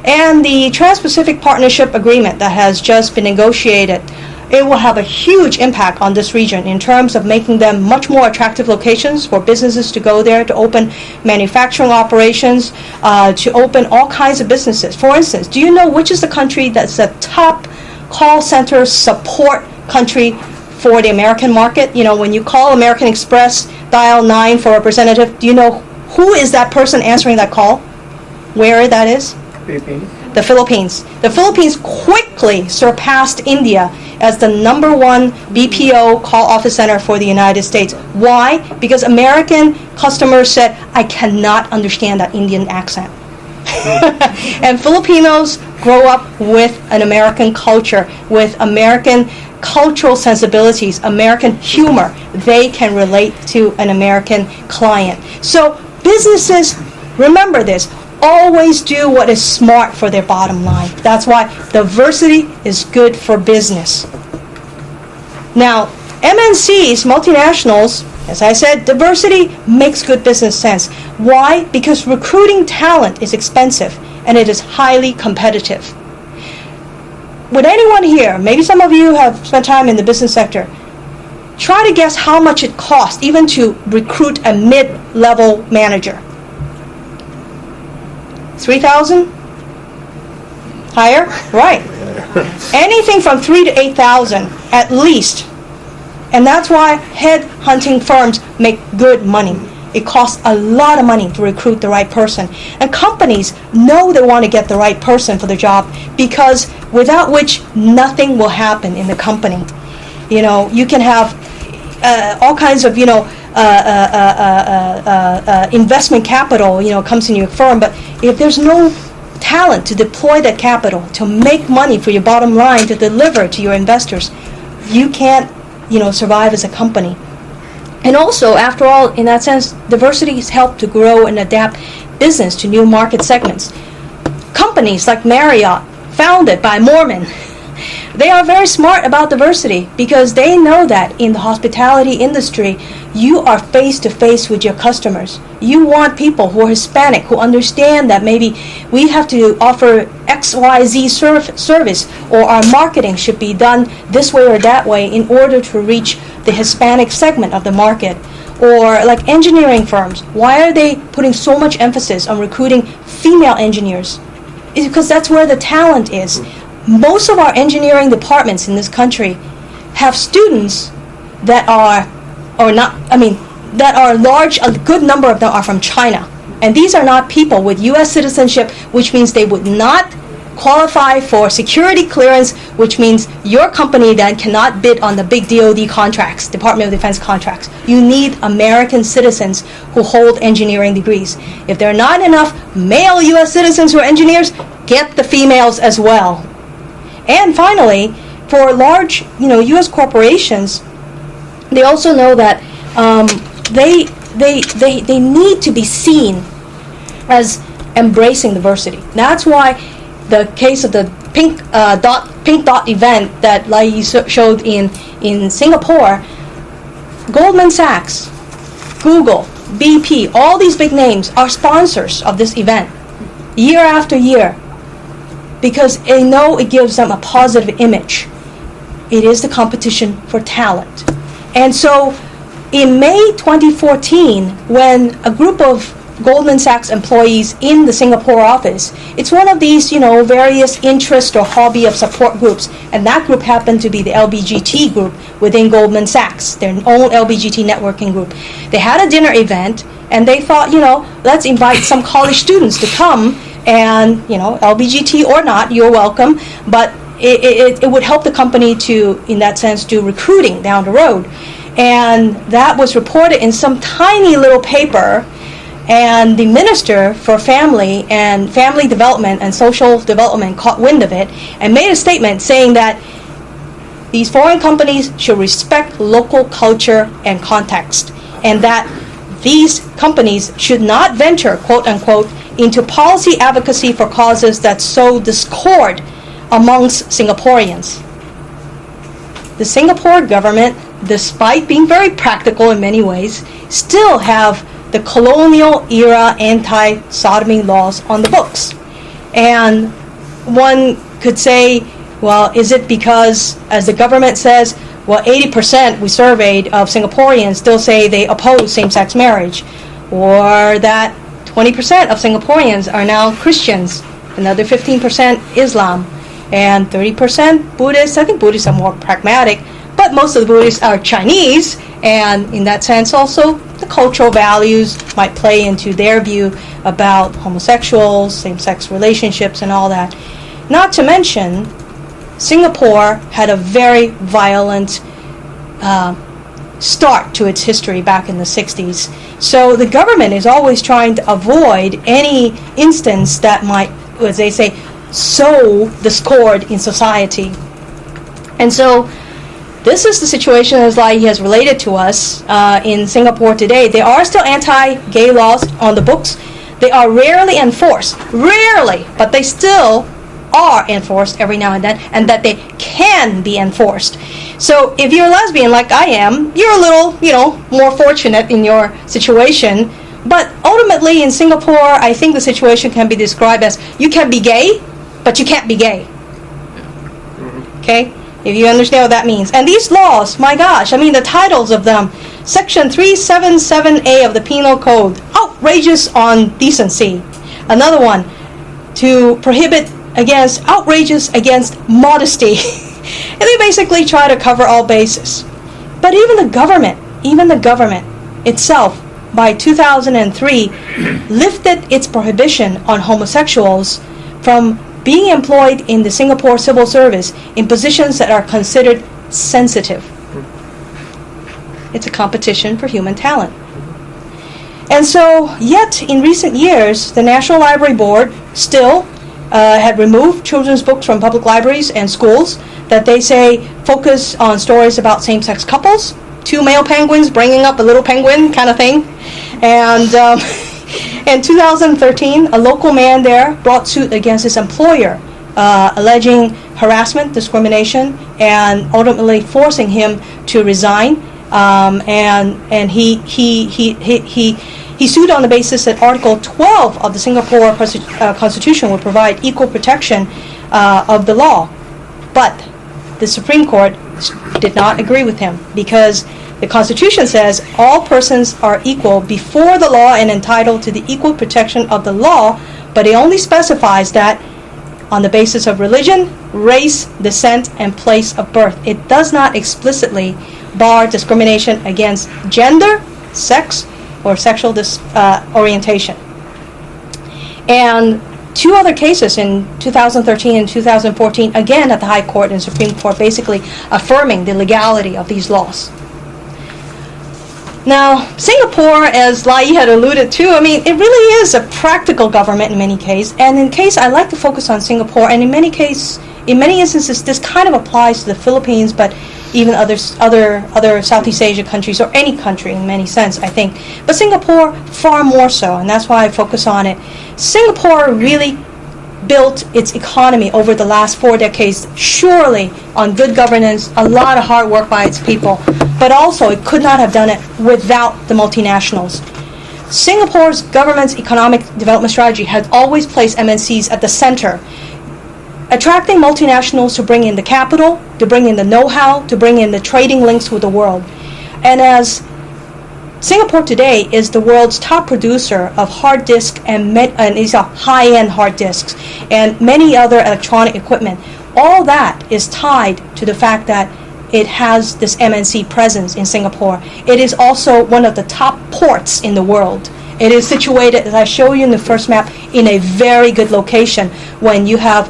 And the Trans-Pacific Partnership Agreement that has just been negotiated, it will have a huge impact on this region in terms of making them much more attractive locations for businesses to go there, to open manufacturing operations, to open all kinds of businesses. For instance, do you know which is the country that's the top call center support country for the American market? When you call American Express, dial 9 for a representative, do you know who is that person answering that call? Where that is? Philippines. The Philippines. The Philippines quickly surpassed India as the #1 BPO call office center for the United States. Why? Because American customers said, I cannot understand that Indian accent. And Filipinos grow up with an American culture, with American cultural sensibilities, American humor. They can relate to an American client. So businesses, remember this, always do what is smart for their bottom line. That's why diversity is good for business. Now, MNCs, multinationals, as I said, diversity makes good business sense. Why? Because recruiting talent is expensive and it is highly competitive. Would anyone here, maybe some of you have spent time in the business sector, try to guess how much it costs even to recruit a mid-level manager? 3,000? Higher? Right. Anything from 3,000 to 8,000 at least. And that's why head-hunting firms make good money. It costs a lot of money to recruit the right person. And companies know they want to get the right person for the job, because without which nothing will happen in the company. You can have all kinds of, investment capital, comes in your firm, but if there's no talent to deploy that capital, to make money for your bottom line, to deliver to your investors, you can't, survive as a company. And also, after all, in that sense, diversity has helped to grow and adapt business to new market segments. Companies like Marriott, founded by Mormon, they are very smart about diversity because they know that in the hospitality industry, you are face to face with your customers. You want people who are Hispanic, who understand that maybe we have to offer XYZ service, or our marketing should be done this way or that way in order to reach the Hispanic segment of the market. Or like engineering firms, why are they putting so much emphasis on recruiting female engineers? It's because that's where the talent is. Most of our engineering departments in this country have students that are, or not, I mean, that are large, a good number of them are from China. And these are not people with U.S. citizenship, which means they would not qualify for security clearance, which means your company then cannot bid on the big DoD contracts, Department of Defense contracts. You need American citizens who hold engineering degrees. If there are not enough male U.S. citizens who are engineers, get the females as well. And finally, for large, U.S. corporations, they also know that they need to be seen as embracing diversity. That's why the case of the pink dot event that LaiYee showed in Singapore, Goldman Sachs, Google, BP, all these big names are sponsors of this event year after year because they know it gives them a positive image. It is the competition for talent. And so in May 2014, when a group of Goldman Sachs employees in the Singapore office, it's one of these, various interest or hobby of support groups, and that group happened to be the LGBT group within Goldman Sachs, their own LGBT networking group. They had a dinner event, and they thought, let's invite some college students to come, and, LGBT or not, you're welcome, but it would help the company to, in that sense, do recruiting down the road. And that was reported in some tiny little paper. And the Minister for Family and Family Development and Social Development caught wind of it and made a statement saying that these foreign companies should respect local culture and context, and that these companies should not venture, quote unquote, into policy advocacy for causes that sow discord amongst Singaporeans. The Singapore government, despite being very practical in many ways, still have the colonial era anti-sodomy laws on the books. And one could say, well, is it because, as the government says, 80% we surveyed of Singaporeans still say they oppose same-sex marriage, or that 20% of Singaporeans are now Christians, another 15% Islam, and 30% Buddhists. I think Buddhists are more pragmatic, but most of the Buddhists are Chinese, and in that sense also the cultural values might play into their view about homosexuals, same-sex relationships, and all that. Not to mention, Singapore had a very violent start to its history back in the 60s. So the government is always trying to avoid any instance that might, as they say, sow discord in society. And so this is the situation as LaiYee has related to us in Singapore today. There are still anti-gay laws on the books. They are rarely enforced. Rarely, but they still are enforced every now and then, and that they can be enforced. So if you're a lesbian like I am, you're a little, more fortunate in your situation. But ultimately in Singapore, I think the situation can be described as you can be gay, but you can't be gay. Okay? If you understand what that means. And these laws, my gosh, the titles of them. Section 377A of the Penal Code, outrageous on decency. Another one, to prohibit outrageous against modesty. And they basically try to cover all bases. But even the government itself, by 2003, lifted its prohibition on homosexuals from being employed in the Singapore civil service in positions that are considered sensitive. It's a competition for human talent. And so, yet in recent years, the National Library Board still had removed children's books from public libraries and schools that they say focus on stories about same-sex couples, two male penguins bringing up a little penguin kind of thing. And in 2013, a local man there brought suit against his employer alleging harassment, discrimination, and ultimately forcing him to resign. And he sued on the basis that Article 12 of the Singapore Constitution would provide equal protection of the law. But the Supreme Court did not agree with him because the Constitution says all persons are equal before the law and entitled to the equal protection of the law, but it only specifies that on the basis of religion, race, descent, and place of birth. It does not explicitly bar discrimination against gender, sex, or sexual orientation. And two other cases in 2013 and 2014, again at the High Court and Supreme Court, basically affirming the legality of these laws. Now, Singapore, as LaiYee had alluded to, I mean, it really is a practical government in many cases. And in case I like to focus on Singapore, and in many instances, this kind of applies to the Philippines, but even other Southeast Asia countries, or any country in many sense, I think. But Singapore, far more so, and that's why I focus on it. Singapore really built its economy over the last 4 decades, surely on good governance, a lot of hard work by its people, but also it could not have done it without the multinationals. Singapore's government's economic development strategy has always placed MNCs at the center, attracting multinationals to bring in the capital, to bring in the know-how, to bring in the trading links with the world. And as Singapore today is the world's top producer of hard disk and these are high-end hard disks and many other electronic equipment. All that is tied to the fact that it has this MNC presence in Singapore. It is also one of the top ports in the world. It is situated, as I show you in the first map, in a very good location when you have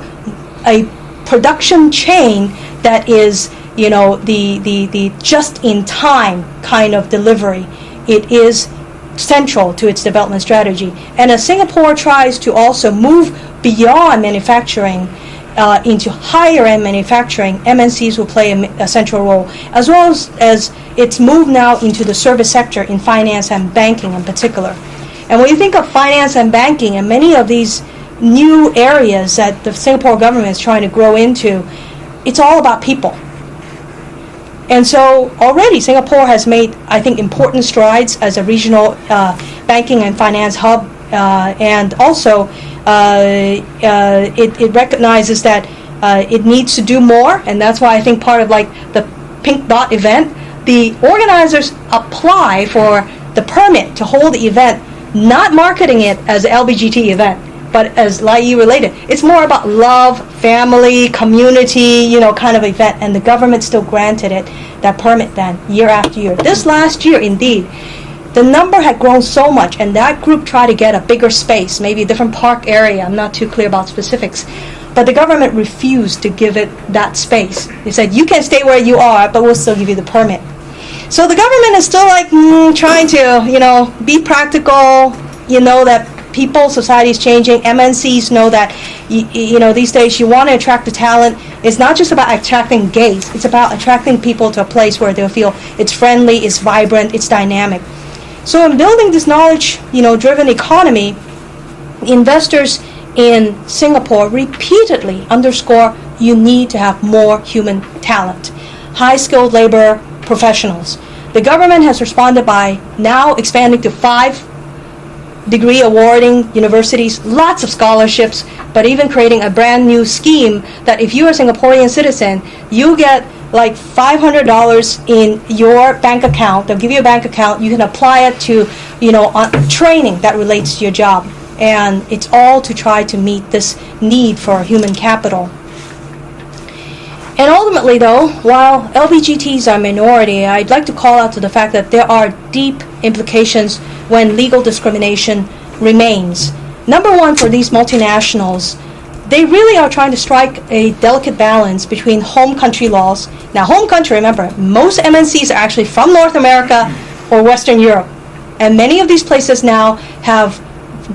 a production chain that is, the just-in-time kind of delivery. It is central to its development strategy. And as Singapore tries to also move beyond manufacturing into higher-end manufacturing, MNCs will play a central role, as well as its move now into the service sector in finance and banking in particular. And when you think of finance and banking and many of these new areas that the Singapore government is trying to grow into, it's all about people. And so already Singapore has made, I think, important strides as a regional banking and finance hub, and also it recognizes that it needs to do more, and that's why I think part of like the Pink Dot event, the organizers apply for the permit to hold the event, not marketing it as an LGBT event, but as LaiYee related. It's more about love, family, community, kind of event, and the government still granted it that permit then, year after year. This last year, indeed, the number had grown so much, and that group tried to get a bigger space, maybe a different park area. I'm not too clear about specifics. But the government refused to give it that space. They said, you can stay where you are, but we'll still give you the permit. So the government is still like trying to, be practical, that people, society is changing. MNCs know that, these days you want to attract the talent. It's not just about attracting gays. It's about attracting people to a place where they'll feel it's friendly, it's vibrant, it's dynamic. So in building this knowledge-driven economy, investors in Singapore repeatedly underscore you need to have more human talent, high-skilled labor professionals. The government has responded by now expanding to 5 degree awarding universities, lots of scholarships, but even creating a brand new scheme that if you're a Singaporean citizen, you get like $500 in your bank account. They'll give you a bank account. You can apply it to, on training that relates to your job. And it's all to try to meet this need for human capital. And ultimately, though, while LGBTs are a minority, I'd like to call out to the fact that there are deep implications when legal discrimination remains. Number one, for these multinationals, they really are trying to strike a delicate balance between home country laws. Now, home country, remember, most MNCs are actually from North America or Western Europe. And many of these places now have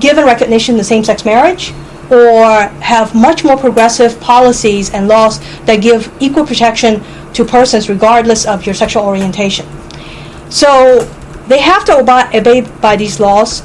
given recognition to same-sex marriage, or have much more progressive policies and laws that give equal protection to persons regardless of your sexual orientation. So they have to obey by these laws.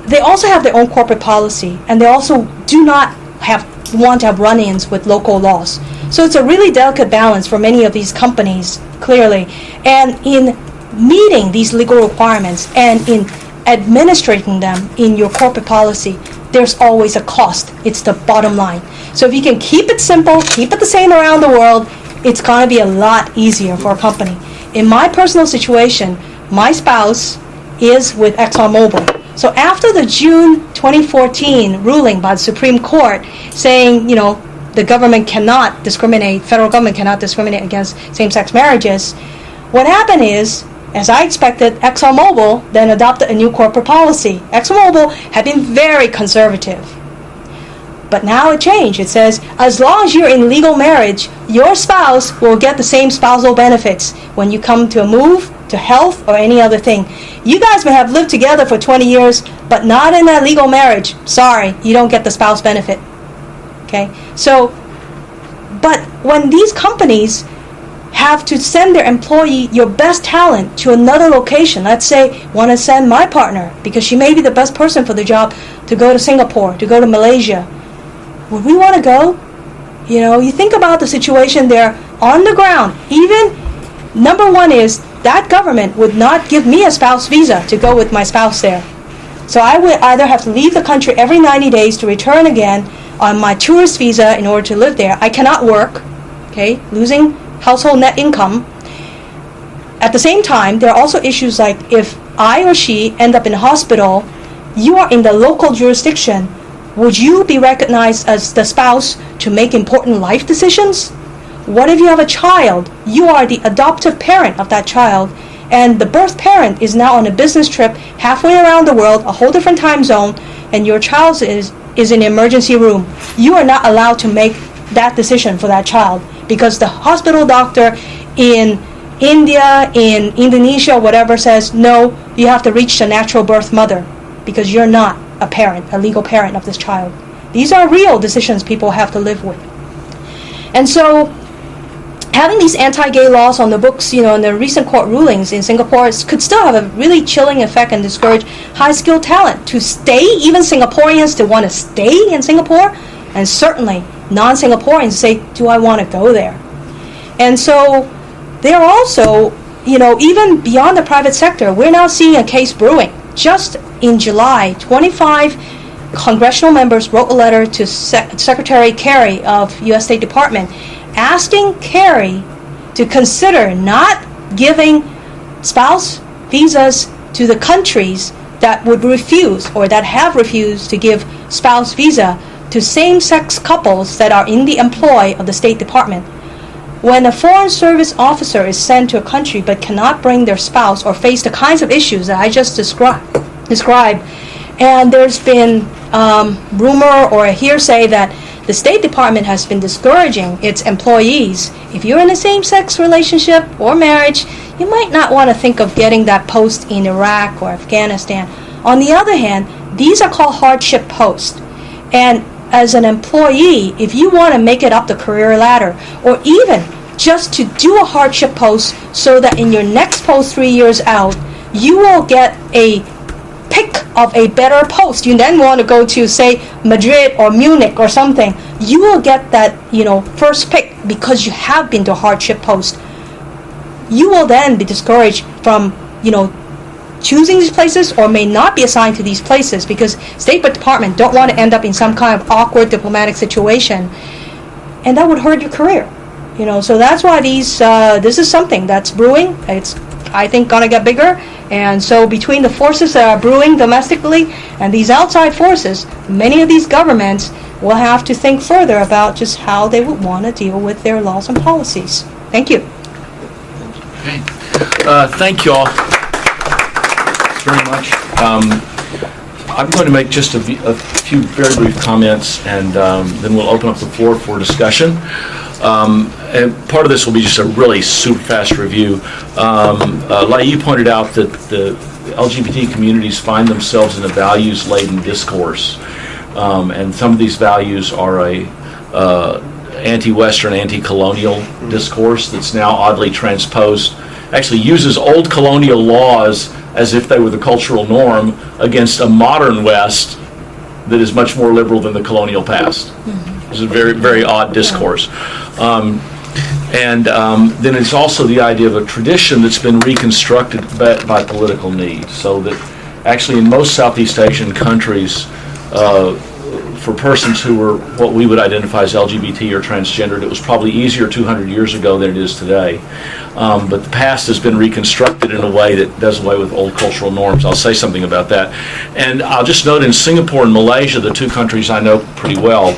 They also have their own corporate policy, and they also do not have want to have run-ins with local laws. So it's a really delicate balance for many of these companies, clearly. And in meeting these legal requirements and in administrating them in your corporate policy, there's always a cost. It's the bottom line. So if you can keep it simple, keep it the same around the world, it's going to be a lot easier for a company. In my personal situation, my spouse is with ExxonMobil. So after the June 2014 ruling by the Supreme Court saying, the government cannot discriminate, federal government cannot discriminate against same-sex marriages, what happened is, as I expected, ExxonMobil then adopted a new corporate policy. ExxonMobil had been very conservative. But now it changed. It says, as long as you're in legal marriage, your spouse will get the same spousal benefits when you come to a move, to health, or any other thing. You guys may have lived together for 20 years, but not in that legal marriage. Sorry, you don't get the spouse benefit. Okay? So, but when these companies have to send their employee, your best talent, to another location, let's say, want to send my partner, because she may be the best person for the job, to go to Singapore, to go to Malaysia, would we want to go? You think about the situation there on the ground. Even, number one is, that government would not give me a spouse visa to go with my spouse there. So I would either have to leave the country every 90 days to return again on my tourist visa in order to live there. I cannot work, okay, losing household net income. At the same time, there are also issues like if I or she end up in a hospital, you are in the local jurisdiction. Would you be recognized as the spouse to make important life decisions? What if you have a child? You are the adoptive parent of that child, and the birth parent is now on a business trip halfway around the world, a whole different time zone, and your child is in the emergency room. You are not allowed to make that decision for that child because the hospital doctor in India, in Indonesia, whatever, says, no, you have to reach the natural birth mother because you're not a parent, a legal parent of this child. These are real decisions people have to live with. And so having these anti-gay laws on the books, and the recent court rulings in Singapore could still have a really chilling effect and discourage high-skilled talent to stay, even Singaporeans to want to stay in Singapore, and certainly non-Singaporeans say, do I want to go there? And so there are also, even beyond the private sector, we're now seeing a case brewing. Just in July, 25 congressional members wrote a letter to Secretary Kerry of U.S. State Department asking Kerry to consider not giving spouse visas to the countries that would refuse or that have refused to give spouse visa to same-sex couples that are in the employ of the State Department. When a foreign service officer is sent to a country but cannot bring their spouse or face the kinds of issues that I just described, and there's been rumor or a hearsay that the State Department has been discouraging its employees, if you're in a same-sex relationship or marriage, you might not want to think of getting that post in Iraq or Afghanistan. On the other hand, these are called hardship posts. And as an employee, if you want to make it up the career ladder, or even just to do a hardship post so that in your next post 3 years out, you will get a pick of a better post. You then want to go to, say, Madrid or Munich or something. You will get that, first pick because you have been to a hardship post. You will then be discouraged from, choosing these places or may not be assigned to these places because State Department don't want to end up in some kind of awkward diplomatic situation, and that would hurt your career. So that's why this is something that's brewing. It's, I think, going to get bigger. And so between the forces that are brewing domestically and these outside forces, many of these governments will have to think further about just how they would want to deal with their laws and policies. Thank you. Okay. Thank you all very much. I'm going to make just a few very brief comments, and then we'll open up the floor for discussion. And part of this will be just a really super fast review. LaiYee pointed out that the LGBT communities find themselves in a values-laden discourse, and some of these values are a anti-Western, anti-colonial discourse that's now oddly transposed, actually uses old colonial laws as if they were the cultural norm against a modern West that is much more liberal than the colonial past. Mm-hmm. It's a very, very odd discourse. Then it's also the idea of a tradition that's been reconstructed by political need, so that actually in most Southeast Asian countries, for persons who were what we would identify as LGBT or transgendered, it was probably easier 200 years ago than it is today. But the past has been reconstructed in a way that does away with old cultural norms. I'll say something about that. And I'll just note in Singapore and Malaysia, the two countries I know pretty well,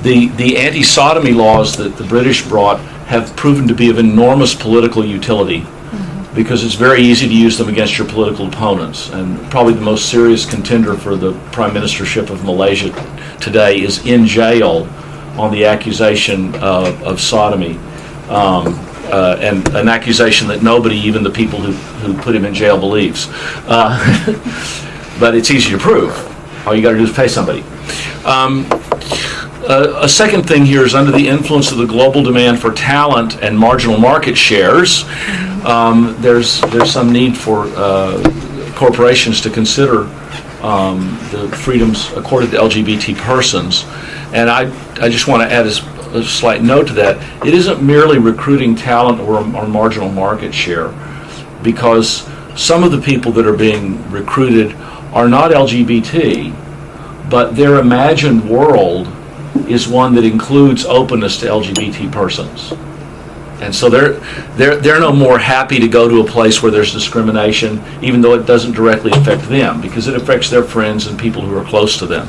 the anti-sodomy laws that the British brought have proven to be of enormous political utility, because it's very easy to use them against your political opponents. And probably the most serious contender for the prime ministership of Malaysia today is in jail on the accusation of sodomy, and an accusation that nobody, even the people who put him in jail, believes. But it's easy to prove. All you got to do is pay somebody. A second thing here is, under the influence of the global demand for talent and marginal market shares, there's some need for corporations to consider the freedoms accorded to LGBT persons. And I just want to add a slight note to that. It isn't merely recruiting talent or marginal market share, because some of the people that are being recruited are not LGBT, but their imagined world is one that includes openness to LGBT persons. And so they're no more happy to go to a place where there's discrimination, even though it doesn't directly affect them, because it affects their friends and people who are close to them.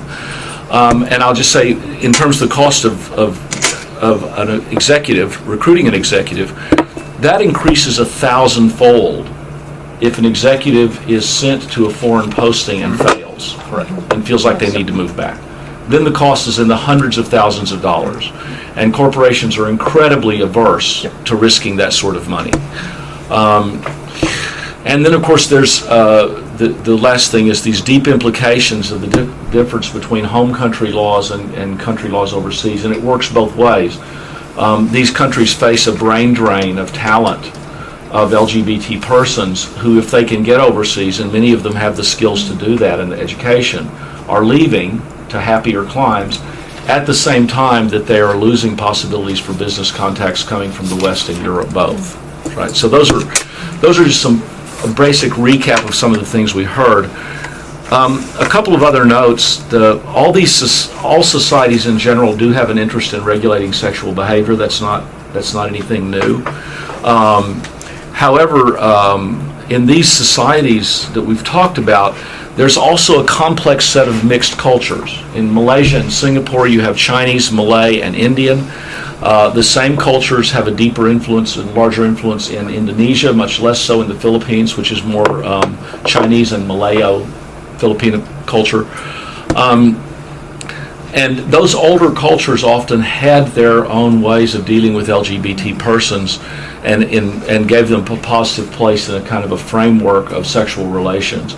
And I'll just say, in terms of the cost of an executive, recruiting an executive, that increases 1,000-fold if an executive is sent to a foreign posting and fails, Right. and feels like they need to move back. Then the cost is in the hundreds of thousands of dollars. And corporations are incredibly averse to risking that sort of money. And then, of course, there's the last thing is these deep implications of the difference between home country laws and country laws overseas, and it works both ways. These countries face a brain drain of talent of LGBT persons who, if they can get overseas, and many of them have the skills to do that and the education, are leaving to happier climes, at the same time that they are losing possibilities for business contacts coming from the West and Europe both. Right. So those are just a basic recap of some of the things we heard. A couple of other notes: all societies in general do have an interest in regulating sexual behavior. That's not anything new. However, in these societies that we've talked about, there's also a complex set of mixed cultures. In Malaysia and Singapore, you have Chinese, Malay, and Indian. The same cultures have a deeper influence and larger influence in Indonesia, much less so in the Philippines, which is more Chinese and Malayo-Filipino culture. And those older cultures often had their own ways of dealing with LGBT persons and gave them a positive place in a kind of a framework of sexual relations.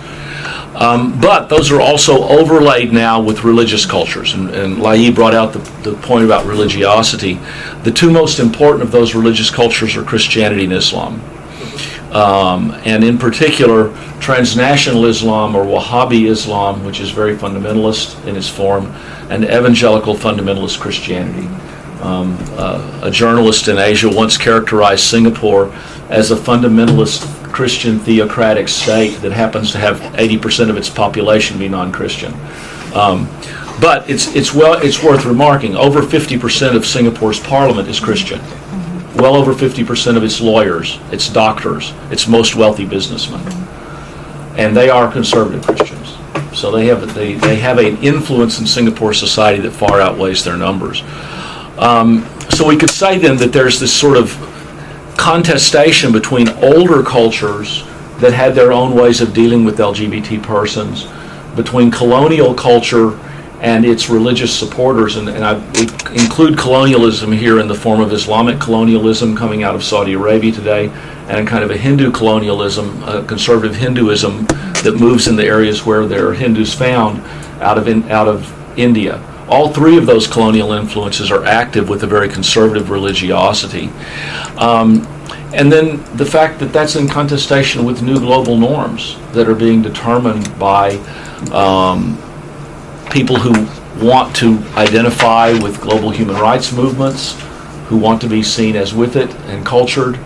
But those are also overlaid now with religious cultures, and LaiYee brought out the point about religiosity. The two most important of those religious cultures are Christianity and Islam. And in particular, transnational Islam or Wahhabi Islam, which is very fundamentalist in its form, and evangelical fundamentalist Christianity. A journalist in Asia once characterized Singapore as a fundamentalist Christian theocratic state that happens to have 80% of its population be non-Christian. But it's worth remarking, over 50% of Singapore's parliament is Christian. Well over 50% of its lawyers, its doctors, its most wealthy businessmen. And they are conservative Christians. So they have an influence in Singapore society that far outweighs their numbers. So we could say then that there's this sort of contestation between older cultures that had their own ways of dealing with LGBT persons, between colonial culture and its religious supporters, and we include colonialism here in the form of Islamic colonialism coming out of Saudi Arabia today, and kind of a Hindu colonialism, conservative Hinduism that moves in the areas where there are Hindus found out of India. All three of those colonial influences are active with a very conservative religiosity. And then the fact that that's in contestation with new global norms that are being determined by people who want to identify with global human rights movements, who want to be seen as with it and cultured.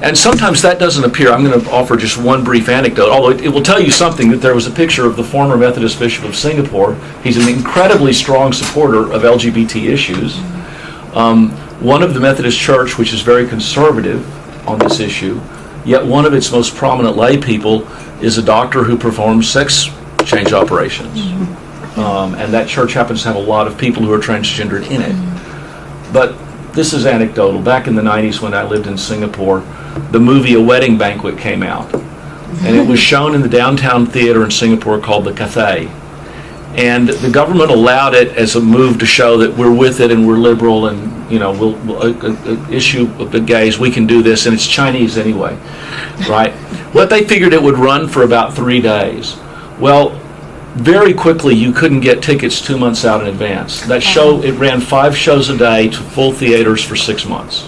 And sometimes that doesn't appear. I'm going to offer just one brief anecdote, although it will tell you something, that there was a picture of the former Methodist Bishop of Singapore. He's an incredibly strong supporter of LGBT issues. One of the Methodist Church, which is very conservative on this issue, yet one of its most prominent lay people is a doctor who performs sex change operations. And that church happens to have a lot of people who are transgendered in it. But this is anecdotal. Back in the 90s when I lived in Singapore, the movie A Wedding Banquet came out. And it was shown in the downtown theater in Singapore called the Cathay. And the government allowed it as a move to show that we're with it and we're liberal and, you know, we'll issue of the gays, we can do this, and it's Chinese anyway, right? But they figured it would run for about 3 days. Well, very quickly you couldn't get tickets 2 months out in advance. That show, it ran 5 shows a day to full theaters for 6 months.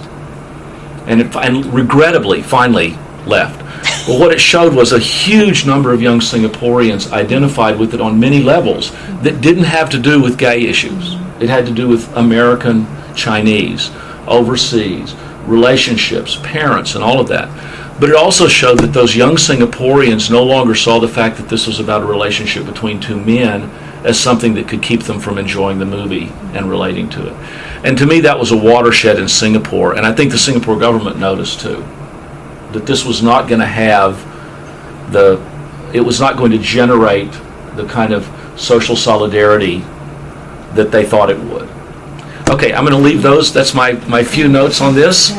And regrettably, finally left. Well, what it showed was a huge number of young Singaporeans identified with it on many levels that didn't have to do with gay issues. It had to do with American, Chinese, overseas, relationships, parents, and all of that. But it also showed that those young Singaporeans no longer saw the fact that this was about a relationship between 2 men as something that could keep them from enjoying the movie and relating to it. And to me, that was a watershed in Singapore, and I think the Singapore government noticed too, that this was not going to have it was not going to generate the kind of social solidarity that they thought it would. Okay, I'm going to leave those. That's my few notes on this.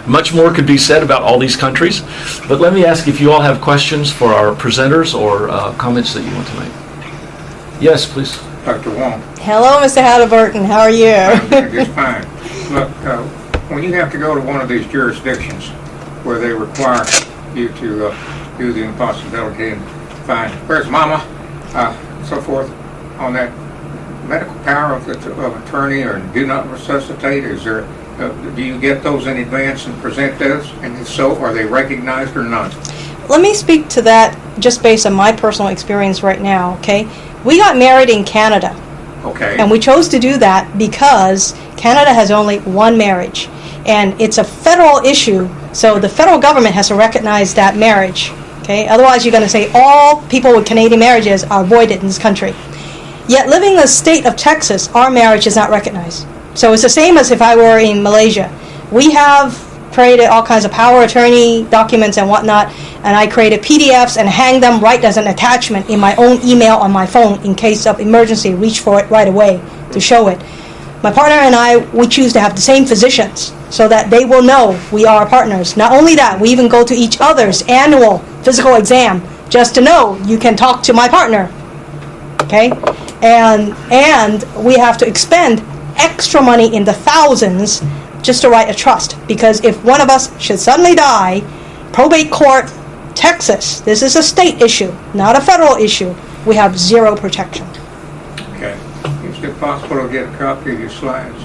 Much more could be said about all these countries, but let me ask if you all have questions for our presenters or comments that you want to make. Yes, please. Dr. Wong. Hello, Mr. Halliburton. How are you? I'm just fine. Look, when you have to go to one of these jurisdictions where they require you to do the impossibility and find, where's mama, so forth, on that medical power of attorney or do not resuscitate, is there, do you get those in advance and present those? And if so, are they recognized or not? Let me speak to that just based on my personal experience right now, okay? We got married in Canada. Okay. And we chose to do that because Canada has only one marriage. And it's a federal issue, so the federal government has to recognize that marriage. Okay? Otherwise, you're going to say all people with Canadian marriages are voided in this country. Yet living in the state of Texas, our marriage is not recognized. So it's the same as if I were in Malaysia. We have created all kinds of power attorney documents and whatnot, and I created PDFs and hang them right as an attachment in my own email on my phone in case of emergency, reach for it right away to show it. My partner and I, we choose to have the same physicians so that they will know we are partners. Not only that, we even go to each other's annual physical exam just to know you can talk to my partner. Okay? And we have to expend extra money in the thousands just to write a trust, because if one of us should suddenly die, probate court, Texas, this is a state issue, not a federal issue, we have zero protection. Okay. Is it possible to get a copy of your slides?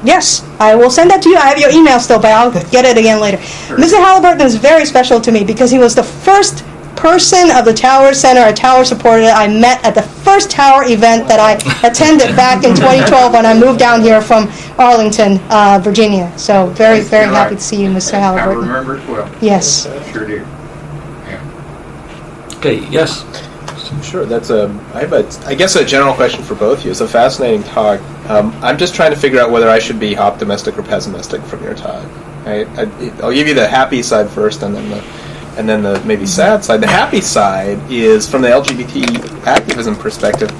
Yes, I will send that to you. I have your email still, but I'll get it again later. Sure. Mr. Halliburton is very special to me because he was the first person of the Tower Center, a Tower supporter, I met at the first Tower event that I attended back in 2012 when I moved down here from Arlington, Virginia. So very, very You're happy right. to see you, Mr. I Halliburton. remember it well. Yes. Sure do. Yeah. Okay, yes. Sure, I have I guess a general question for both of you. It's a fascinating talk. I'm just trying to figure out whether I should be optimistic or pessimistic from your talk. Right? I'll give you the happy side first, and then the maybe sad side. The happy side is, from the LGBT activism perspective,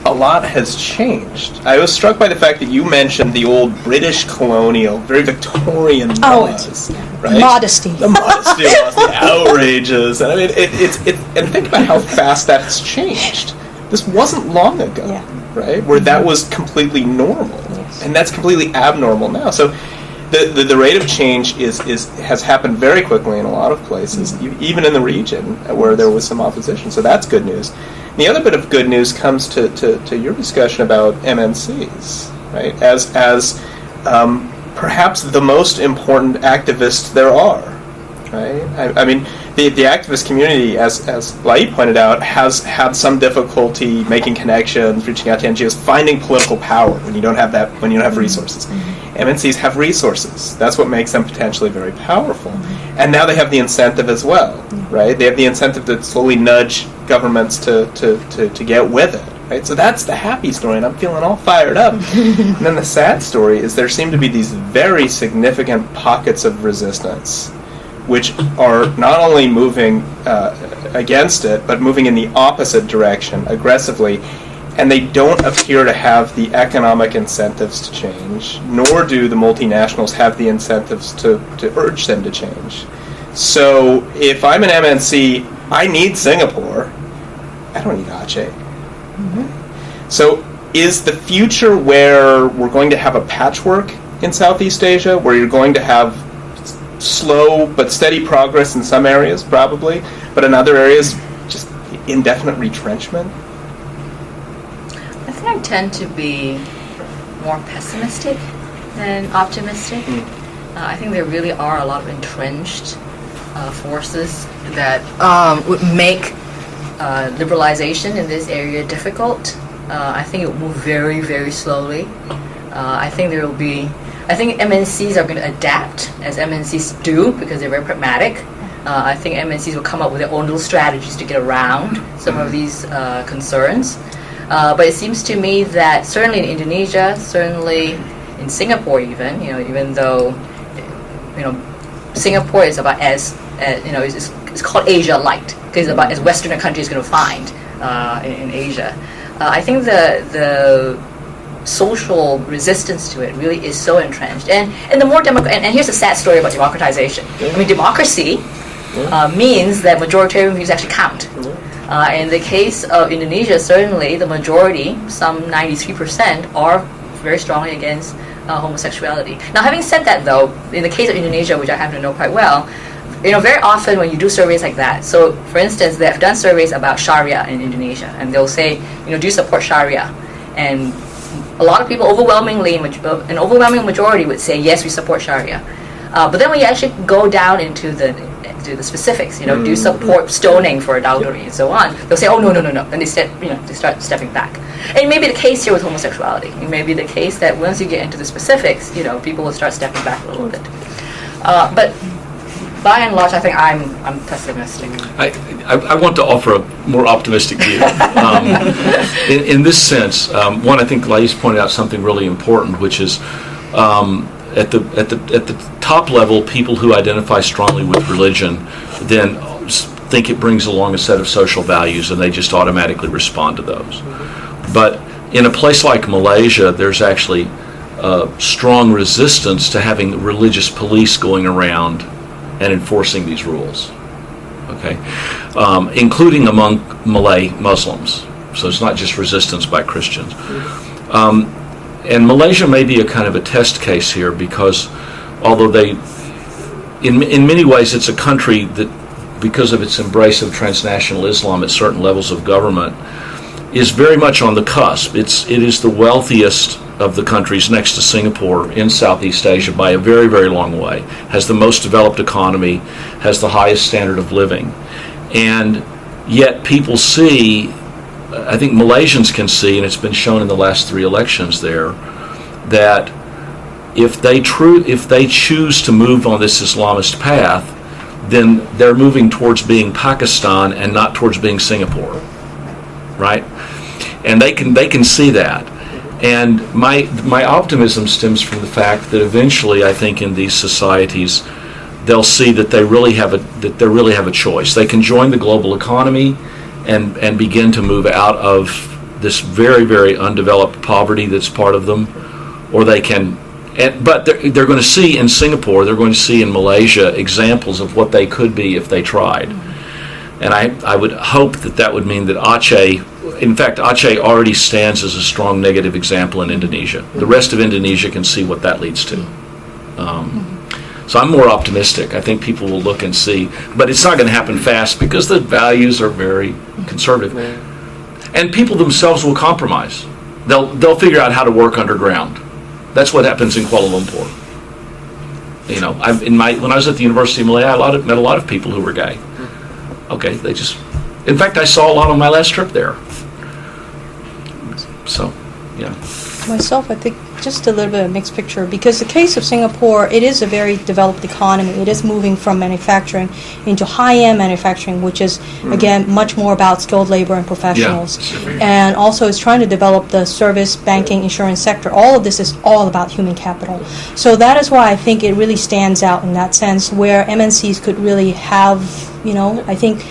a lot has changed. I was struck by the fact that you mentioned the old British colonial, very Victorian laws, right? Modesty. The modesty laws, the outrages, and I mean, and think about how fast that's changed. This wasn't long ago, right? Where that was completely normal, and that's completely abnormal now. So the rate of change has happened very quickly in a lot of places, even in the region where there was some opposition. So that's good news. And the other bit of good news comes to your discussion about MNCs, right? As perhaps the most important activists there are right? I mean, the activist community, as LaiYee pointed out, has had some difficulty making connections, reaching out to NGOs, finding political power when you don't have that, when you don't have resources. MNCs have resources. That's what makes them potentially very powerful. And now they have the incentive as well, right? They have the incentive to slowly nudge governments to get with it. Right? So that's the happy story, and I'm feeling all fired up. And then the sad story is there seem to be these very significant pockets of resistance, which are not only moving against it, but moving in the opposite direction aggressively, and they don't appear to have the economic incentives to change, nor do the multinationals have the incentives to urge them to change. So if I'm an MNC, I need Singapore. I don't need Aceh. So is the future where we're going to have a patchwork in Southeast Asia, where you're going to have slow but steady progress in some areas, probably, but in other areas, just indefinite retrenchment? I think I tend to be more pessimistic than optimistic. I think there really are a lot of entrenched forces that would make liberalization in this area difficult. I think it will move very, very slowly. I think MNCs are going to adapt, as MNCs do, because they're very pragmatic. I think MNCs will come up with their own little strategies to get around some of these concerns. But it seems to me that certainly in Indonesia, certainly in Singapore even though, Singapore is about it's called Asia Light, because it's about as Western a country is going to find in Asia. I think the social resistance to it really is so entrenched, and the more and here's a sad story about democratization. I mean, democracy means that majoritarian views actually count. In the case of Indonesia, certainly the majority, some 93%, are very strongly against homosexuality. Now, having said that, though, in the case of Indonesia, which I happen to know quite well, very often when you do surveys like that, so for instance, they've done surveys about Sharia in Indonesia, and they'll say, do you support Sharia? And a lot of people, an overwhelming majority would say, yes, we support Sharia. But then when you actually go down into the specifics, do you support stoning for adultery and so on, they'll say, oh, no, and they start stepping back. And it may be the case here with homosexuality. It may be the case that once you get into the specifics, people will start stepping back a little bit. But by and large, I think I'm pessimistic. I want to offer a more optimistic view. In this sense, one, I think LaiYee's pointed out something really important, which is at the top level, people who identify strongly with religion then think it brings along a set of social values, and they just automatically respond to those. But in a place like Malaysia, there's actually strong resistance to having religious police going around and enforcing these rules, okay, including among Malay Muslims. So it's not just resistance by Christians. And Malaysia may be a kind of a test case here, because although in many ways it's a country that, because of its embrace of transnational Islam at certain levels of government, is very much on the cusp. It is the wealthiest of the countries next to Singapore in Southeast Asia by a very, very long way, has the most developed economy, has the highest standard of living. And yet people see, I think Malaysians can see, and it's been shown in the last 3 elections there, that if they choose to move on this Islamist path, then they're moving towards being Pakistan and not towards being Singapore, right? And they can see that. And my optimism stems from the fact that eventually, I think, in these societies, they'll see that they really have a choice. They can join the global economy and begin to move out of this very, very undeveloped poverty that's part of them, or they can. But they're going to see in Singapore, they're going to see in Malaysia examples of what they could be if they tried. And I would hope that would mean that Aceh, in fact, Aceh already stands as a strong negative example in Indonesia. The rest of Indonesia can see what that leads to. So I'm more optimistic. I think people will look and see. But it's not going to happen fast because the values are very conservative. And people themselves will compromise. They'll figure out how to work underground. That's what happens in Kuala Lumpur. You know, when I was at the University of Malaya, met a lot of people who were gay. Okay, in fact, I saw a lot on my last trip there. So, yeah. Myself, I think just a little bit of a mixed picture, because the case of Singapore, it is a very developed economy. It is moving from manufacturing into high-end manufacturing, which is, again, much more about skilled labor and professionals. Yeah. And also it's trying to develop the service, banking, insurance sector. All of this is all about human capital. So that is why I think it really stands out in that sense, where MNCs could really have, I think,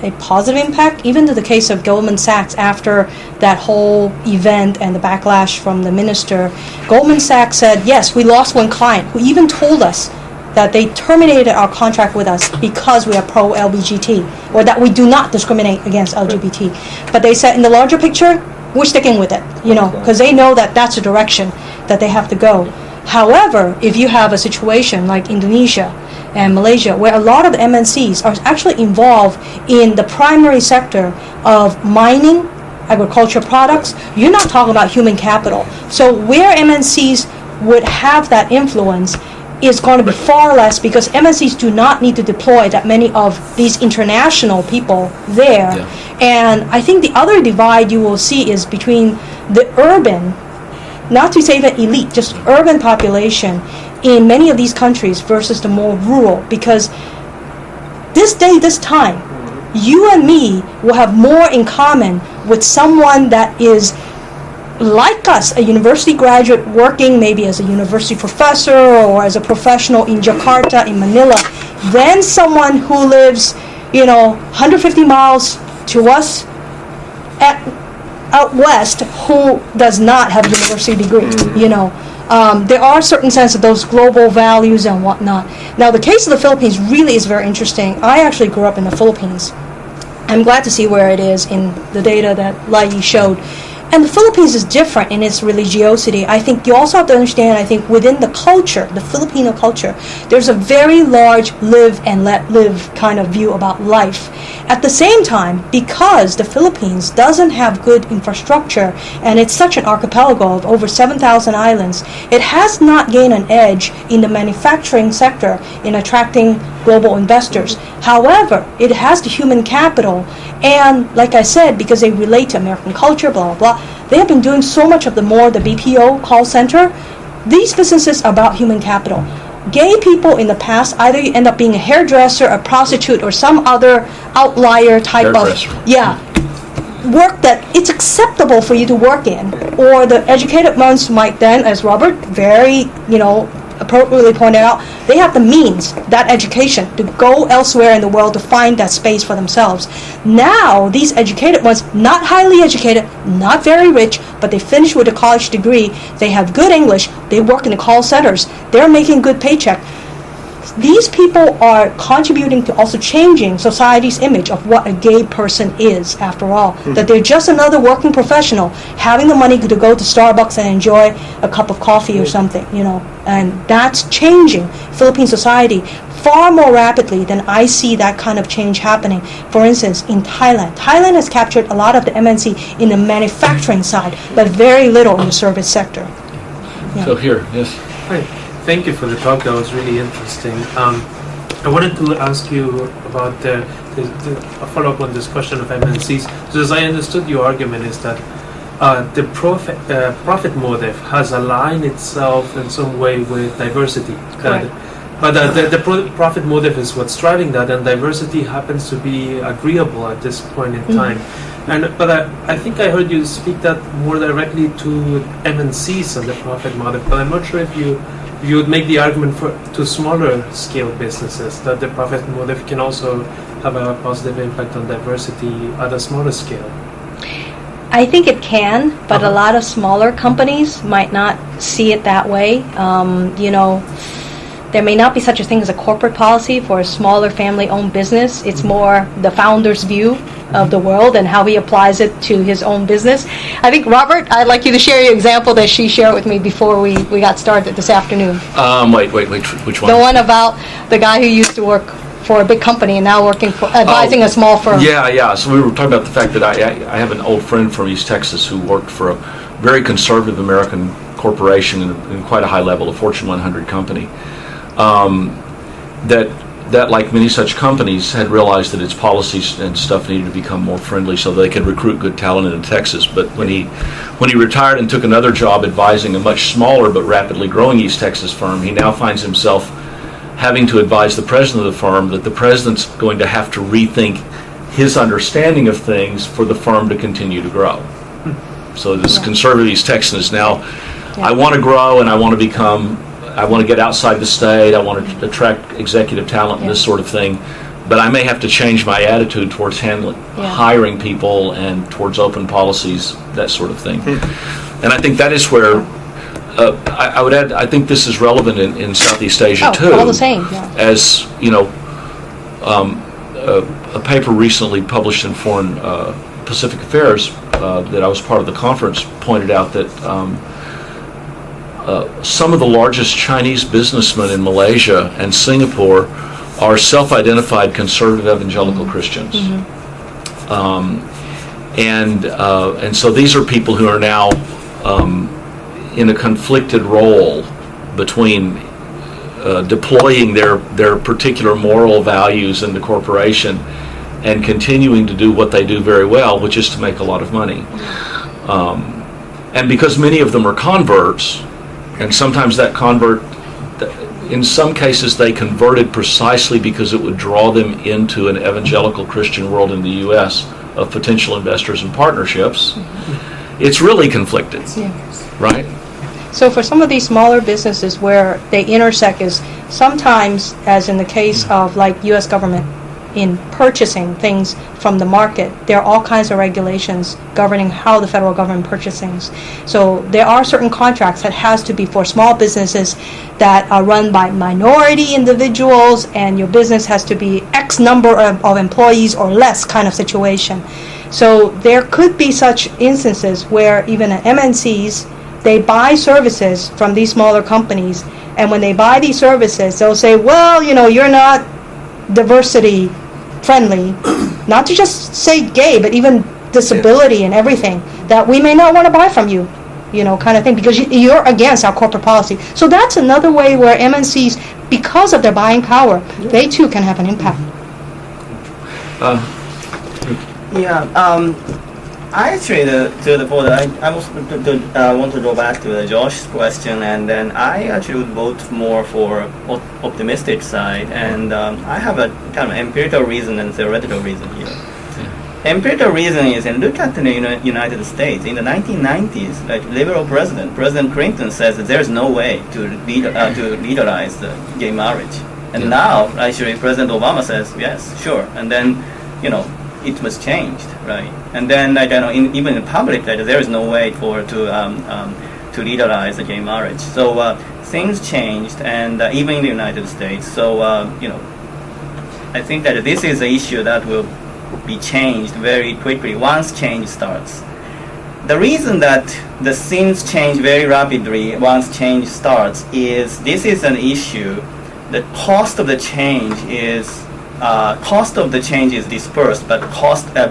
a positive impact, even to the case of Goldman Sachs after that whole event and the backlash from the minister. Goldman Sachs said, yes, we lost one client who even told us that they terminated our contract with us because we are pro-LGBT, or that we do not discriminate against LGBT. But they said in the larger picture, we're sticking with it, because they know that that's the direction that they have to go. However, if you have a situation like Indonesia and Malaysia, where a lot of the MNCs are actually involved in the primary sector of mining, agriculture products, you're not talking about human capital. So where MNCs would have that influence is going to be far less, because MNCs do not need to deploy that many of these international people there. Yeah. And I think the other divide you will see is between the urban, not to say even elite, just urban population in many of these countries versus the more rural, because this day, this time, you and me will have more in common with someone that is like us, a university graduate working maybe as a university professor or as a professional in Jakarta, in Manila, than someone who lives, 150 miles to us out west, who does not have a university degree, There are certain sense of those global values and whatnot. Now, the case of the Philippines really is very interesting. I actually grew up in the Philippines. I'm glad to see where it is in the data that LaiYee showed. And the Philippines is different in its religiosity. I think you also have to understand, within the culture, the Filipino culture, there's a very large live and let live kind of view about life. At the same time, because the Philippines doesn't have good infrastructure, and it's such an archipelago of over 7,000 islands, it has not gained an edge in the manufacturing sector in attracting global investors. However, it has the human capital, and like I said, because they relate to American culture, blah, blah, blah, they have been doing so much of the BPO call center. These businesses are about human capital. Gay people in the past, either you end up being a hairdresser, a prostitute, or some other outlier type of work that it's acceptable for you to work in. Or the educated ones might then, as Robert very, appropriately pointed out, they have the means, that education, to go elsewhere in the world to find that space for themselves. Now, these educated ones, not highly educated, not very rich, but they finish with a college degree, they have good English, they work in the call centers, they're making good paycheck. These people are contributing to also changing society's image of what a gay person is, after all. That they're just another working professional, having the money to go to Starbucks and enjoy a cup of coffee or something, And that's changing Philippine society far more rapidly than I see that kind of change happening. For instance, in Thailand. Thailand has captured a lot of the MNC in the manufacturing side, but very little in the service sector. Yeah. So here, yes. Hi. Thank you for the talk. That was really interesting. I wanted to ask you about a follow-up on this question of MNCs. So as I understood your argument is that the profit motive has aligned itself in some way with diversity. Correct. But the profit motive is what's driving that, and diversity happens to be agreeable at this point in time. But I think I heard you speak that more directly to MNCs and the profit motive, but I'm not sure if you would make the argument to smaller scale businesses that the profit motive can also have a positive impact on diversity at a smaller scale. I think it can, but a lot of smaller companies might not see it that way. There may not be such a thing as a corporate policy for a smaller family-owned business. It's more the founder's view of the world and how he applies it to his own business. I think, Robert, I'd like you to share your example that she shared with me before we got started this afternoon. Wait, which one? The one about the guy who used to work for a big company and now working for, advising a small firm. Yeah. So we were talking about the fact that I have an old friend from East Texas who worked for a very conservative American corporation in quite a high level, a Fortune 100 company. that like many such companies had realized that its policies and stuff needed to become more friendly so they could recruit good talent into Texas. But when he retired and took another job advising a much smaller but rapidly growing East Texas firm, he now finds himself having to advise the president of the firm that the president's going to have to rethink his understanding of things for the firm to continue to grow. So this conservative East Texan is now, I want to grow and I want to get outside the state, I want to attract executive talent and this sort of thing, but I may have to change my attitude towards hiring people and towards open policies, that sort of thing. And I think that is where, I would add, I think this is relevant in Southeast Asia too. All the same, As, a paper recently published in Foreign Pacific Affairs that I was part of the conference pointed out that some of the largest Chinese businessmen in Malaysia and Singapore are self-identified conservative evangelical Christians. And so these are people who are now in a conflicted role between deploying their particular moral values in the corporation and continuing to do what they do very well, which is to make a lot of money. And because many of them are converts, and sometimes that convert, in some cases they converted precisely because it would draw them into an evangelical Christian world in the U.S. of potential investors and partnerships. It's really conflicted, right? So for some of these smaller businesses where they intersect is sometimes, as in the case of like U.S. government, in purchasing things from the market, there are all kinds of regulations governing how the federal government purchases things. So there are certain contracts that has to be for small businesses that are run by minority individuals, and your business has to be X number of employees or less kind of situation. So there could be such instances where even MNCs, they buy services from these smaller companies, and when they buy these services, they'll say, well, you're not diversity friendly, not to just say gay, but even disability and everything, that we may not want to buy from you, kind of thing, because you're against our corporate policy. So that's another way where MNCs, because of their buying power, they too can have an impact. I actually, to the point, I want to go back to Josh's question, and then I actually would vote more for optimistic side, and I have a kind of empirical reason and theoretical reason here. Empirical reason is, and look at the United States in the 1990s, like liberal President Clinton says that there's no way to legalize the gay marriage, and now actually President Obama says yes, sure, and then it was changed, right? And then, even in public, there is no way to legalize the gay marriage. So things changed, and even in the United States. So I think that this is an issue that will be changed very quickly once change starts. The reason that the things change very rapidly once change starts is this is an issue. The cost of the change is. Cost of the change is dispersed, but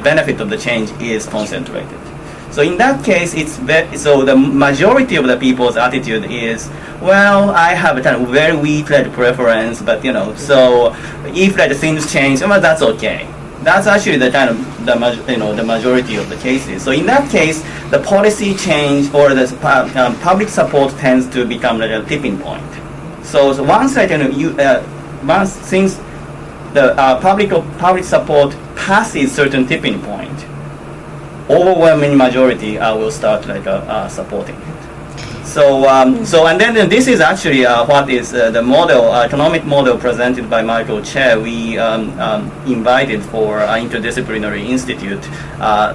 benefit of the change is concentrated. So in that case, so the majority of the people's attitude is, well, I have a kind of very weak preference, but so if things change, well, that's okay. That's actually the kind of the majority of the cases. So in that case, the policy change or the public support tends to become like a tipping point. So once once things the public support passes certain tipping point, overwhelming majority will start supporting it. So and then this is actually what is the model, economic model presented by Michael Che. We invited for Interdisciplinary Institute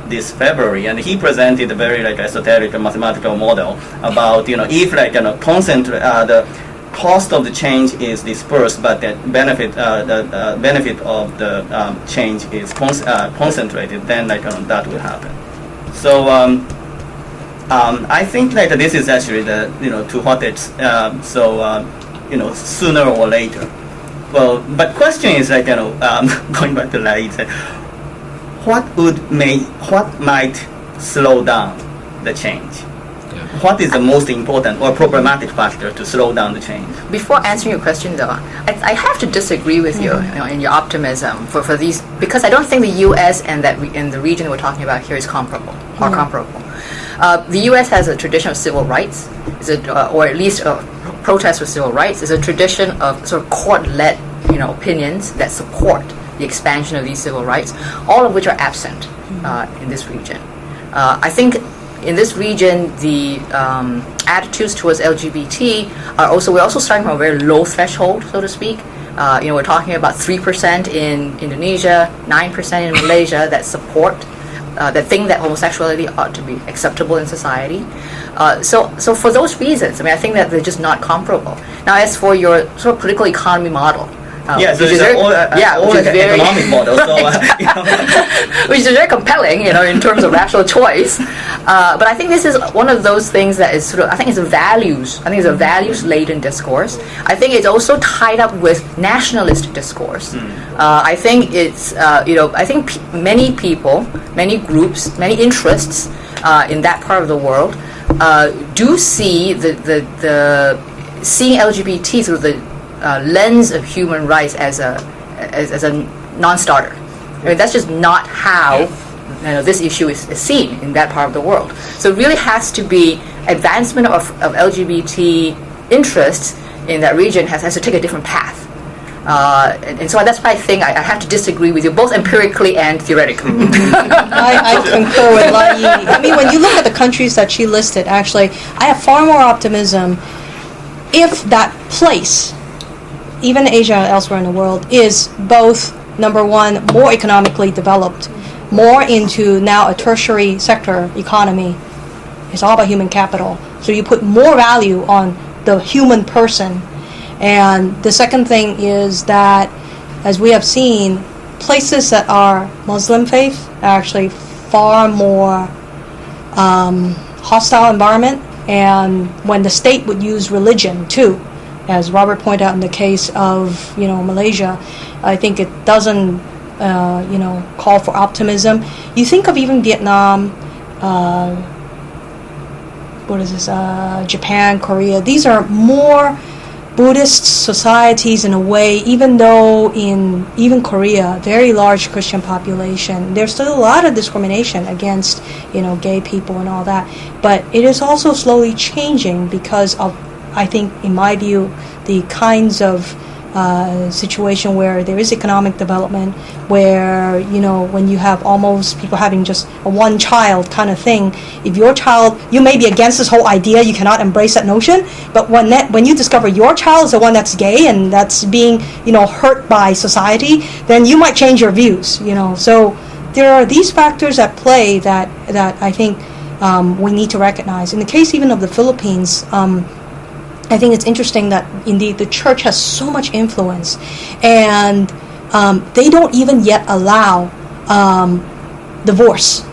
this February, and he presented a very esoteric mathematical model about if the cost of the change is dispersed, but the benefit of the change is concentrated, then that will happen. So I think this is actually the to what it's sooner or later. Well, but question is going back to LaiYee, what might slow down the change? what is the most important or problematic factor to slow down the change? Before answering your question, though, I have to disagree with you, in your optimism for these, because I don't think the U.S. and in the region we're talking about here is comparable. The U.S. has a tradition of civil rights, or at least protest for civil rights. Is a tradition of sort of court-led, opinions that support the expansion of these civil rights, all of which are absent in this region. I think in this region, the attitudes towards LGBT we're also starting from a very low threshold, so to speak. We're talking about 3% in Indonesia, 9% in Malaysia that support, that think that homosexuality ought to be acceptable in society. So for those reasons, I think that they're just not comparable. Now, as for your sort of political economy model, Yes, which is an economic model. So, which is very compelling, in terms of rational choice. But I think this is one of those things that is sort of, I think it's a values-laden discourse. I think it's also tied up with nationalist discourse. I think it's, I think many people, many groups, many interests in that part of the world do see seeing LGBT through the lens of human rights as a non-starter. That's just not how this issue is seen in that part of the world. So it really has to be advancement of LGBT interests in that region has to take a different path. And so that's why I think I have to disagree with you, both empirically and theoretically. I concur with LaiYee. When you look at the countries that she listed, actually, I have far more optimism if that place, even Asia and elsewhere in the world, is both, number one, more economically developed, more into now a tertiary sector economy. It's all about human capital. So you put more value on the human person. And the second thing is that, as we have seen, places that are Muslim faith are actually far more hostile environment. And when the state would use religion too, as Robert pointed out in the case of Malaysia, I think it doesn't call for optimism. You think of even Vietnam, Japan, Korea. These are more Buddhist societies in a way, even though in even Korea, very large Christian population, there's still a lot of discrimination against gay people and all that. But it is also slowly changing because of, I think, in my view, the kinds of situation where there is economic development, where when you have almost people having just a one child kind of thing, if your child, you may be against this whole idea, you cannot embrace that notion, but when you discover your child is the one that's gay and that's being hurt by society, then you might change your views. So there are these factors at play that I think we need to recognize. In the case even of the Philippines, I think it's interesting that indeed the church has so much influence, and they don't even yet allow divorce.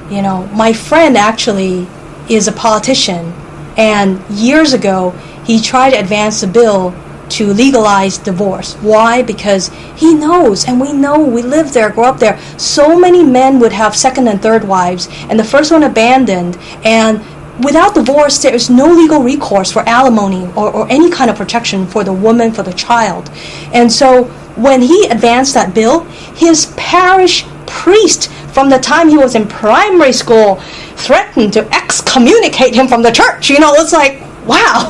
My friend actually is a politician, and years ago he tried to advance a bill to legalize divorce. Why? Because he knows, and we know, we live there, grow up there, so many men would have second and third wives, and the first one abandoned, and without divorce, there is no legal recourse for alimony or any kind of protection for the woman, for the child. And so when he advanced that bill, his parish priest, from the time he was in primary school, threatened to excommunicate him from the church. It's like, wow.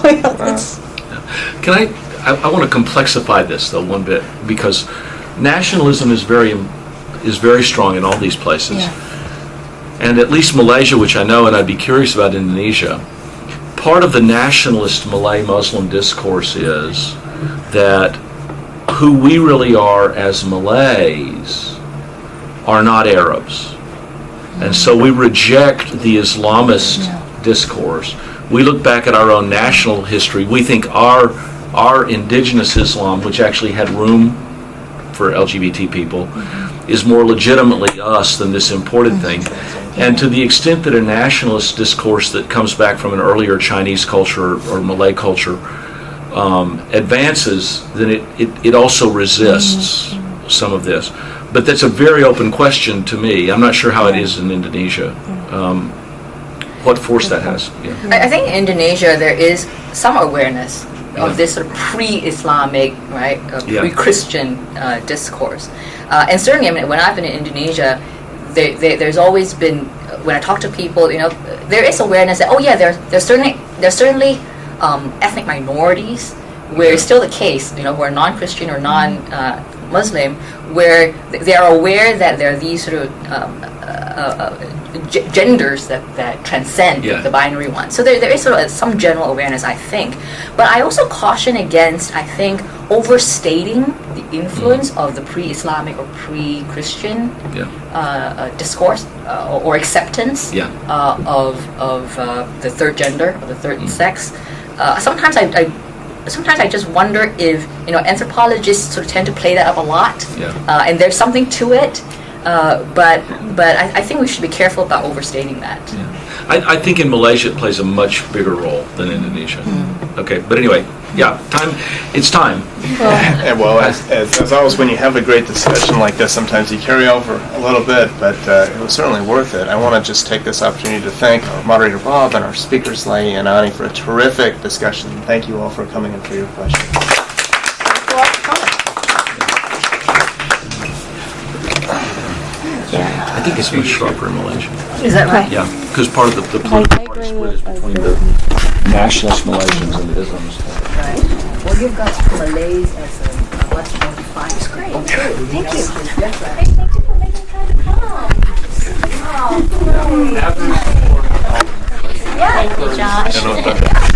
I want to complexify this, though, one bit, because nationalism is very strong in all these places. Yeah. And at least Malaysia, which I know, and I'd be curious about Indonesia, part of the nationalist Malay Muslim discourse is that who we really are as Malays are not Arabs. And so we reject the Islamist discourse. We look back at our own national history. We think our indigenous Islam, which actually had room for LGBT people, is more legitimately us than this imported thing. And to the extent that a nationalist discourse that comes back from an earlier Chinese culture or Malay culture advances, then it also resists some of this. But that's a very open question to me. I'm not sure how it is in Indonesia. what force that has. Yeah. I think in Indonesia there is some awareness of this sort of pre-Islamic, right, Yeah. pre-Christian discourse. And certainly, I mean, when I've been in Indonesia, there's always been, when I talk to people, there is awareness that, oh yeah, there's certainly ethnic minorities where it's still the case, who are non-Christian or non-Muslim, where they are aware that there are these sort of genders that transcend the binary one. So there is sort of some general awareness, I think. But I also caution against, I think, overstating the influence of the pre-Islamic or pre-Christian discourse or acceptance of the third gender, or the third sex. Sometimes I just wonder if anthropologists sort of tend to play that up a lot, and there's something to it. But I think we should be careful about overstating that. Yeah. I think in Malaysia it plays a much bigger role than Indonesia. Okay, but anyway, it's time. And well, as always, when you have a great discussion like this, sometimes you carry over a little bit, but it was certainly worth it. I want to just take this opportunity to thank our moderator Bob and our speakers LaiYee and Anny for a terrific discussion. Thank you all for coming and for your questions. I think it's much sharper in Malaysia. Is that right? Yeah, because part of the political party split is between the nationalist Malaysians and the Islamists. Right. Well, you've got Malays as a West 45. It's great. Thank you. Thank you for making time to come. Oh, great. Yeah. I don't know if that-